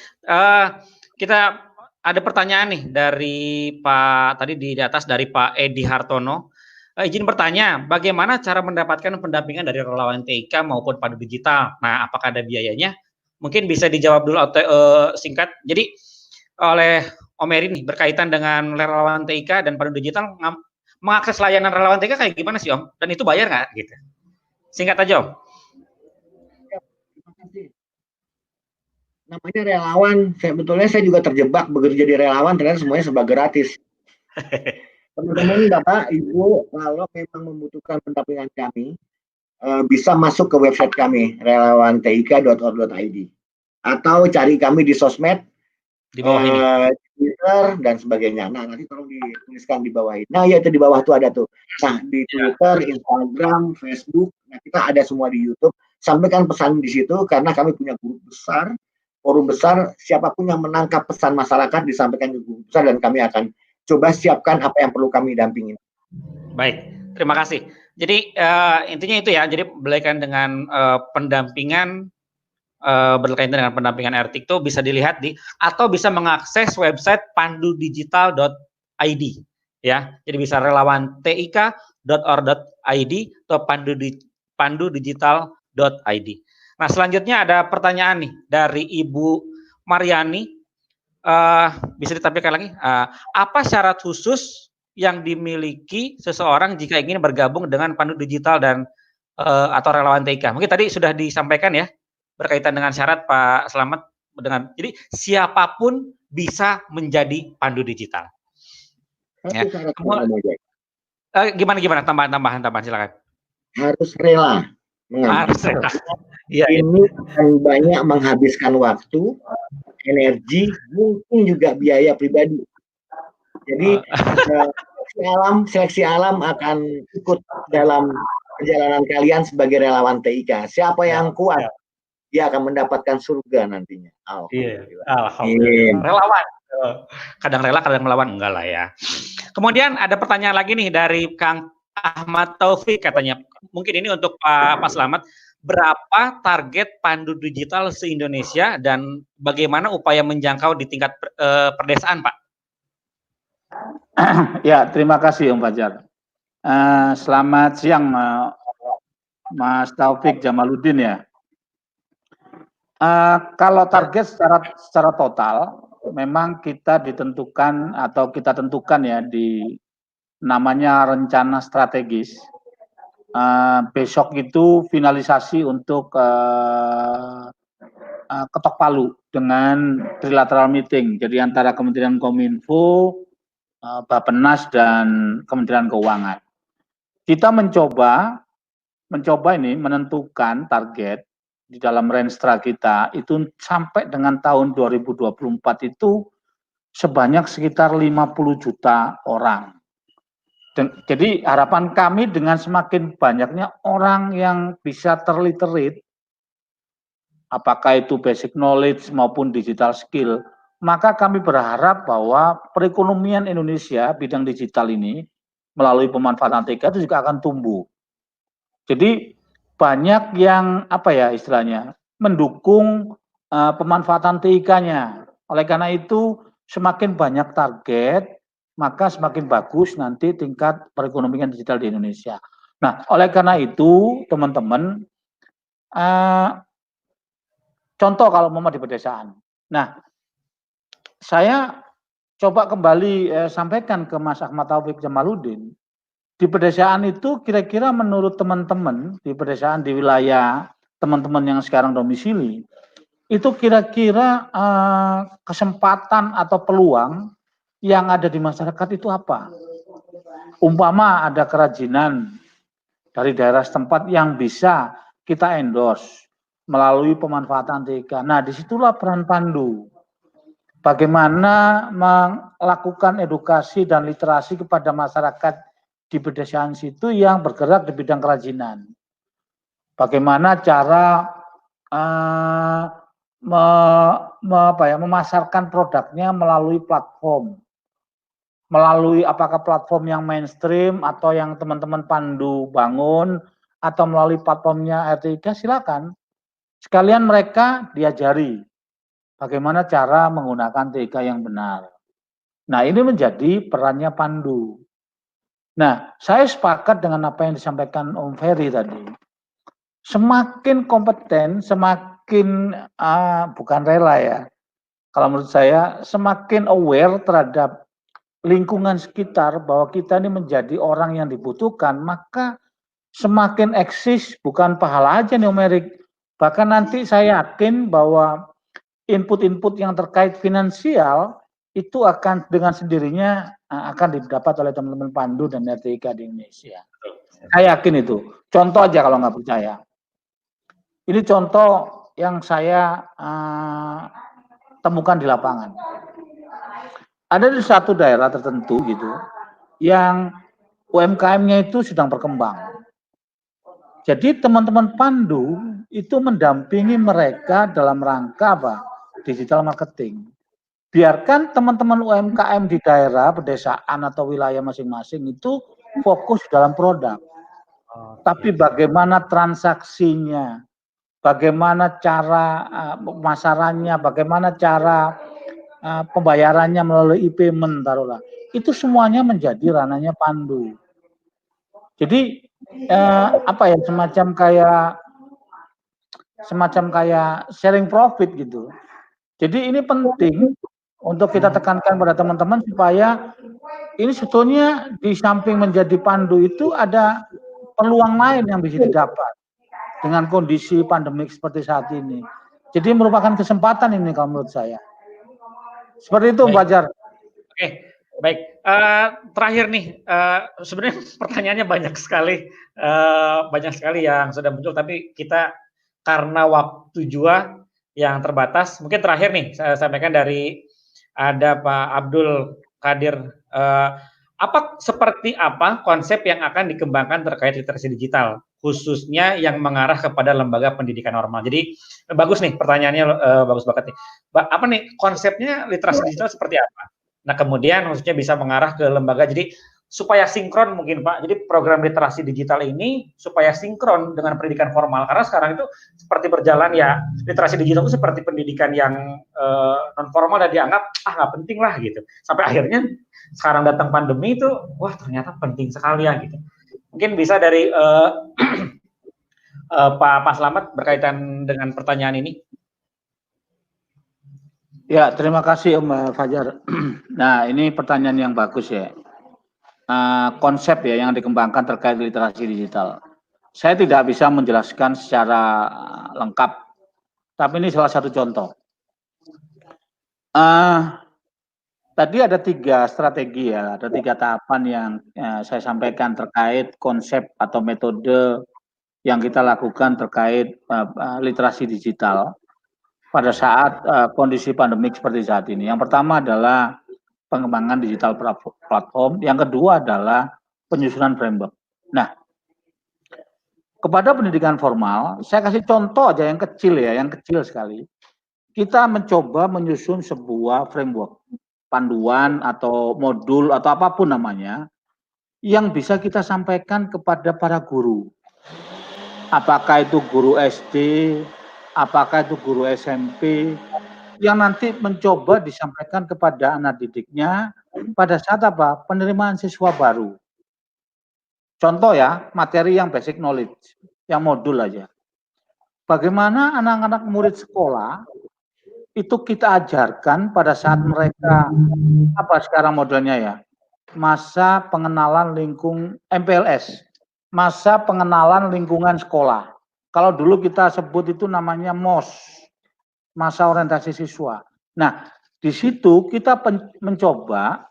kita ada pertanyaan nih dari Pak tadi di atas dari Pak Edi Hartono. Izin bertanya, bagaimana cara mendapatkan pendampingan dari relawan TIK maupun Pandu Digital? Nah, apakah ada biayanya? Mungkin bisa dijawab dulu singkat. Jadi oleh Om Eri nih berkaitan dengan relawan TIK dan Pandu Digital, mengakses layanan relawan TIK kayak gimana sih Om? Dan itu bayar nggak? Gitu. Singkat aja Om. Namanya relawan, sebetulnya saya juga terjebak begitu jadi relawan, ternyata semuanya serba gratis. Teman-teman, Bapak, Ibu, kalau memang membutuhkan pendampingan kami, bisa masuk ke website kami, relawantik.org.id, atau cari kami di sosmed, di bawah ini, Twitter dan sebagainya. Nah, nanti tolong dituliskan di bawah ini. Nah, ya itu di bawah tuh ada tuh. Nah, di Twitter, Instagram, Facebook, nah kita ada semua di YouTube. Sampaikan pesan di situ karena kami punya grup besar, forum besar, siapapun yang menangkap pesan masyarakat disampaikan di grup besar dan kami akan coba siapkan apa yang perlu kami dampingin. Baik, terima kasih. Jadi intinya itu ya, jadi berkaitan dengan pendampingan berkaitan dengan pendampingan RTIK itu bisa dilihat atau bisa mengakses website pandudigital.id ya. Jadi bisa relawan tik.org.id atau pandudigital.id. Nah, selanjutnya ada pertanyaan nih dari Ibu Mariani. bisa ditampilkan lagi, apa syarat khusus yang dimiliki seseorang jika ingin bergabung dengan Pandu Digital dan atau relawan TIK? Mungkin tadi sudah disampaikan ya, berkaitan dengan syarat Pak Slamet, jadi siapapun bisa menjadi Pandu Digital. Ya. Gimana tambahan silakan. Harus rela mengambil. Ya, ini akan banyak menghabiskan waktu, energi, mungkin juga biaya pribadi. Jadi seleksi alam akan ikut dalam perjalanan kalian sebagai relawan TIK. Siapa yang kuat, dia akan mendapatkan surga nantinya. Alhamdulillah. Relawan. Kadang rela, kadang melawan, enggak lah ya. Kemudian ada pertanyaan lagi nih dari Kang Ahmad Taufik, katanya. Mungkin ini untuk Pak Slamet. Berapa target Pandu Digital se-Indonesia dan bagaimana upaya menjangkau di tingkat perdesaan, Pak? Ya, terima kasih Om Fajar. Selamat siang Mas Taufik Jamaluddin ya. Kalau target secara total, memang kita ditentukan atau kita tentukan ya di namanya rencana strategis. Besok itu finalisasi untuk ketok palu dengan trilateral meeting, jadi antara Kementerian Kominfo, Bappenas dan Kementerian Keuangan. Kita mencoba ini menentukan target di dalam renstra kita itu sampai dengan tahun 2024 itu sebanyak sekitar 50 juta orang. Jadi harapan kami dengan semakin banyaknya orang yang bisa terliterate, apakah itu basic knowledge maupun digital skill, maka kami berharap bahwa perekonomian Indonesia bidang digital ini melalui pemanfaatan TIK itu juga akan tumbuh. Jadi banyak yang istilahnya mendukung pemanfaatan TIK-nya. Oleh karena itu semakin banyak target, maka semakin bagus nanti tingkat perekonomian digital di Indonesia. Nah, oleh karena itu teman-teman, contoh kalau mau di pedesaan. Nah, saya coba kembali sampaikan ke Mas Ahmad Taufik Jamaluddin. Di pedesaan itu kira-kira menurut teman-teman di pedesaan di wilayah teman-teman yang sekarang domisili, itu kira-kira kesempatan atau peluang yang ada di masyarakat itu apa? Umpama ada kerajinan dari daerah setempat yang bisa kita endorse melalui pemanfaatan TIK. Nah, disitulah peran Pandu. Bagaimana melakukan edukasi dan literasi kepada masyarakat di pedesaan situ yang bergerak di bidang kerajinan. Bagaimana cara memasarkan produknya melalui platform. Melalui apakah platform yang mainstream atau yang teman-teman Pandu bangun atau melalui platformnya RT3, silakan. Sekalian mereka diajari bagaimana cara menggunakan TIK yang benar. Nah, ini menjadi perannya Pandu. Nah, saya sepakat dengan apa yang disampaikan Om Ferry tadi. Semakin kompeten, semakin bukan rela ya. Kalau menurut saya, semakin aware terhadap lingkungan sekitar bahwa kita ini menjadi orang yang dibutuhkan, maka semakin eksis, bukan pahala aja numerik. Bahkan nanti saya yakin bahwa input-input yang terkait finansial itu akan dengan sendirinya akan didapat oleh teman-teman Pandu dan RTIK di Indonesia. Saya yakin itu. Contoh aja kalau nggak percaya. Ini contoh yang saya temukan di lapangan. Ada di satu daerah tertentu gitu, yang UMKM-nya itu sedang berkembang. Jadi teman-teman Pandu itu mendampingi mereka dalam rangka apa? Digital marketing. Biarkan teman-teman UMKM di daerah, pedesaan atau wilayah masing-masing itu fokus dalam produk. Tapi bagaimana transaksinya, bagaimana cara pemasarannya, bagaimana cara pembayarannya melalui e-payment, taruhlah. Itu semuanya menjadi ranahnya Pandu. Jadi semacam kayak sharing profit gitu. Jadi ini penting untuk kita tekankan pada teman-teman supaya ini sebetulnya di samping menjadi pandu itu ada peluang lain yang bisa didapat dengan kondisi pandemik seperti saat ini. Jadi merupakan kesempatan ini kalau menurut saya. Seperti itu, Mbak Jar. Oke, baik. Terakhir nih, sebenarnya pertanyaannya banyak sekali yang sudah muncul, tapi kita karena waktu juga yang terbatas, mungkin terakhir nih saya sampaikan dari ada Pak Abdul Qadir. Seperti apa konsep yang akan dikembangkan terkait literasi digital, khususnya yang mengarah kepada lembaga pendidikan normal. Jadi bagus nih pertanyaannya, bagus banget nih. Apa nih konsepnya literasi digital seperti apa? Nah kemudian maksudnya bisa mengarah ke lembaga, jadi supaya sinkron mungkin Pak. Jadi program literasi digital ini supaya sinkron dengan pendidikan formal, karena sekarang itu seperti berjalan ya, literasi digital itu seperti pendidikan yang non formal dan dianggap nggak penting lah gitu. Sampai akhirnya sekarang datang pandemi itu, wah ternyata penting sekali ya gitu. Mungkin bisa dari Pak Slamet berkaitan dengan pertanyaan ini. Ya, terima kasih Om Fajar. Nah, ini pertanyaan yang bagus ya. Konsep ya yang dikembangkan terkait literasi digital. Saya tidak bisa menjelaskan secara lengkap, tapi ini salah satu contoh. Tadi ada 3 strategi ya, ada 3 tahapan yang saya sampaikan terkait konsep atau metode yang kita lakukan terkait literasi digital pada saat kondisi pandemik seperti saat ini. Yang pertama adalah pengembangan digital platform, yang kedua adalah penyusunan framework. Nah, kepada pendidikan formal, saya kasih contoh aja yang kecil ya, yang kecil sekali. Kita mencoba menyusun sebuah framework, panduan atau modul atau apapun namanya, yang bisa kita sampaikan kepada para guru. Apakah itu guru SD, apakah itu guru SMP, yang nanti mencoba disampaikan kepada anak didiknya pada saat apa? Penerimaan siswa baru. Contoh ya, materi yang basic knowledge, yang modul aja. Bagaimana anak-anak murid sekolah itu kita ajarkan pada saat mereka, apa sekarang modelnya ya? Masa pengenalan MPLS, masa pengenalan lingkungan sekolah. Kalau dulu kita sebut itu namanya MOS, masa orientasi siswa. Nah, di situ kita mencoba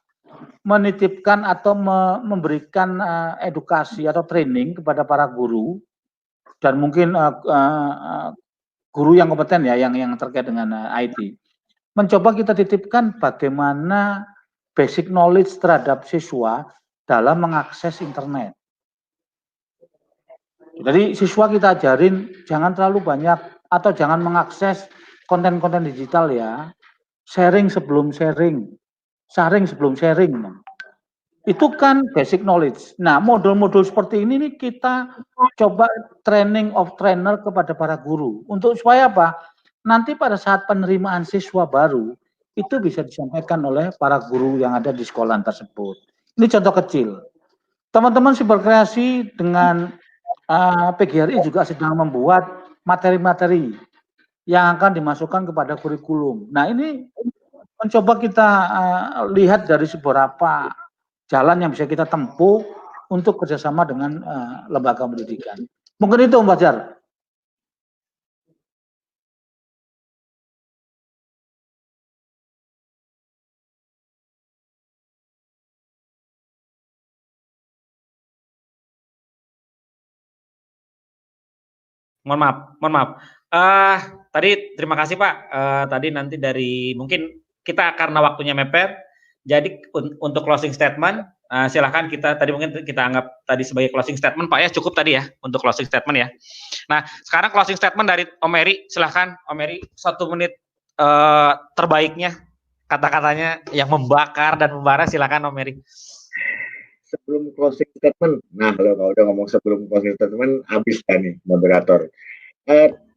menitipkan atau memberikan edukasi atau training kepada para guru dan mungkin guru yang kompeten ya, yang terkait dengan IT. Mencoba kita titipkan bagaimana basic knowledge terhadap siswa dalam mengakses internet. Jadi siswa kita ajarin jangan terlalu banyak atau jangan mengakses konten-konten digital ya, sharing sebelum sharing, sharing sebelum sharing. Itu kan basic knowledge. Nah, modul-modul seperti ini nih kita coba training of trainer kepada para guru. Untuk supaya apa? Nanti pada saat penerimaan siswa baru, itu bisa disampaikan oleh para guru yang ada di sekolah tersebut. Ini contoh kecil. Teman-teman Siberkreasi dengan PGRI juga sedang membuat materi-materi yang akan dimasukkan kepada kurikulum. Nah, ini mencoba kita lihat dari beberapa jalan yang bisa kita tempuh untuk kerjasama dengan lembaga pendidikan. Mungkin itu, Mbak Jar. Mohon maaf. Tadi terima kasih Pak. Tadi nanti dari mungkin kita karena waktunya mepet, jadi untuk closing statement silahkan tadi mungkin kita anggap tadi sebagai closing statement Pak ya, cukup tadi ya untuk closing statement ya. Nah sekarang closing statement dari Om Eri, silahkan Om Eri 1 menit terbaiknya, kata-katanya yang membakar dan membara, silahkan Om Eri. Sebelum closing statement, nah kalau udah ngomong sebelum closing statement, habis kan nih moderator.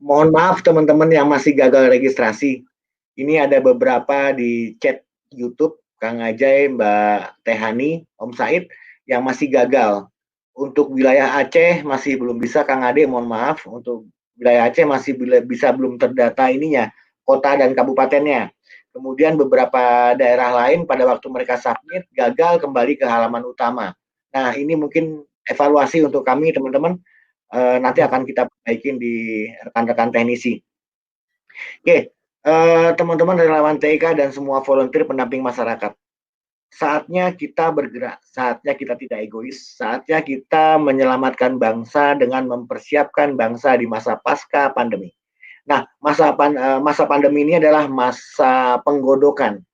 Mohon maaf teman-teman yang masih gagal registrasi. Ini ada beberapa di chat YouTube, Kang Ajay, Mbak Tehani, Om Said, yang masih gagal. Untuk wilayah Aceh masih belum bisa, Kang Ade, mohon maaf. Untuk wilayah Aceh masih belum terdata ininya, kota dan kabupatennya. Kemudian beberapa daerah lain pada waktu mereka submit gagal kembali ke halaman utama. Nah, ini mungkin evaluasi untuk kami teman-teman, nanti akan kita perbaikin di rekan-rekan teknisi. Oke, teman-teman relawan TIK dan semua volunteer pendamping masyarakat. Saatnya kita bergerak, saatnya kita tidak egois, saatnya kita menyelamatkan bangsa dengan mempersiapkan bangsa di masa pasca pandemi. Nah, masa pandemi ini adalah masa penggodokan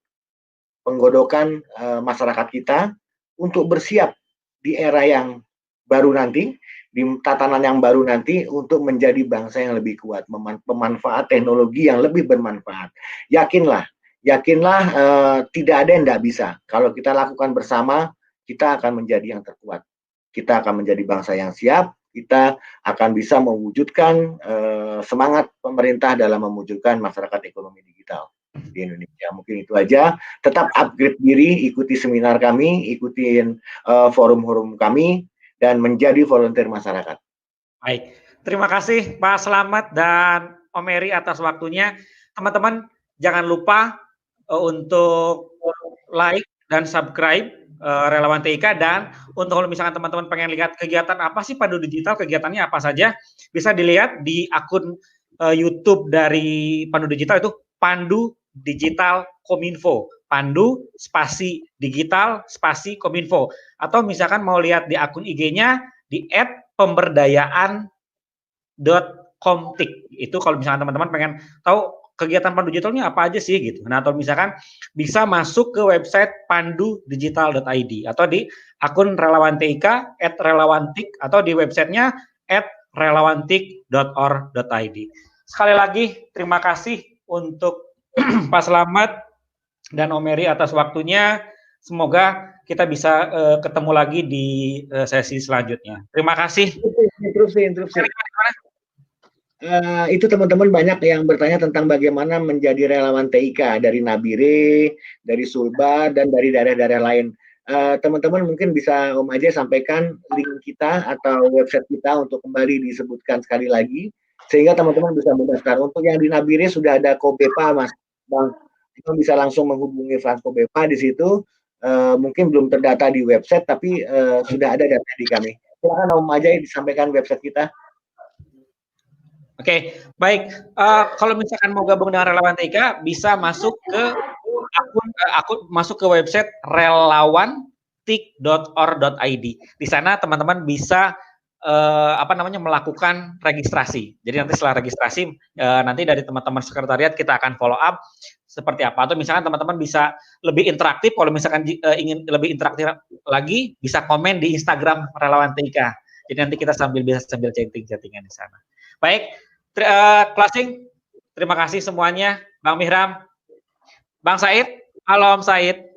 masyarakat kita untuk bersiap di era yang baru nanti, di tatanan yang baru nanti untuk menjadi bangsa yang lebih kuat, pemanfaat teknologi yang lebih bermanfaat. Yakinlah, tidak ada yang tidak bisa. Kalau kita lakukan bersama, kita akan menjadi yang terkuat. Kita akan menjadi bangsa yang siap, kita akan bisa mewujudkan semangat pemerintah dalam mewujudkan masyarakat ekonomi digital di Indonesia. Mungkin itu aja. Tetap upgrade diri, ikuti seminar kami, ikutin forum-forum kami, dan menjadi volunteer masyarakat. Baik, terima kasih Pak Slamet dan Om Eri atas waktunya. Teman-teman jangan lupa untuk like dan subscribe Relawan TIK, dan untuk kalau misalkan teman-teman pengen lihat kegiatan apa sih Pandu Digital, kegiatannya apa saja, bisa dilihat di akun YouTube dari Pandu Digital, itu Pandu Digital Kominfo, Pandu spasi digital spasi Kominfo, atau misalkan mau lihat di akun IG-nya di @pemberdayaan.komtik. Itu kalau misalkan teman-teman pengen tahu kegiatan Pandu Digitalnya apa aja sih gitu. Nah, atau misalkan bisa masuk ke website pandudigital.id atau di akun Relawan TIK @relawantik atau di websitenya @relawantik.or.id. Sekali lagi terima kasih untuk Pak Slamet dan Om Eri atas waktunya. Semoga kita bisa ketemu lagi di sesi selanjutnya. Terima kasih. Interupsi. Itu teman-teman banyak yang bertanya tentang bagaimana menjadi relawan TIK dari Nabire, dari Sulbar, dan dari daerah-daerah lain. Teman-teman mungkin bisa Om Ajay sampaikan link kita atau website kita untuk kembali disebutkan sekali lagi, sehingga teman-teman bisa mendaftar. Untuk yang di Nabire sudah ada Kobepa, Mas Bang. Kita bisa langsung menghubungi Franz Kobepa di situ. Mungkin belum terdata di website, tapi sudah ada data di kami. Silakan Om Ajay disampaikan website kita. Oke, baik. Kalau misalkan mau gabung dengan Relawan TIK, bisa masuk ke masuk ke website relawantik.or.id. Di sana teman-teman bisa melakukan registrasi. Jadi nanti setelah registrasi, nanti dari teman-teman sekretariat kita akan follow up seperti apa. Atau misalkan teman-teman bisa lebih interaktif. Kalau misalkan ingin lebih interaktif lagi, bisa komen di Instagram Relawan TIK. Jadi nanti kita bisa sambil chatting-chattingan di sana. Baik. Closing, terima kasih semuanya, Bang Mihram, Bang Said, halo Om Said.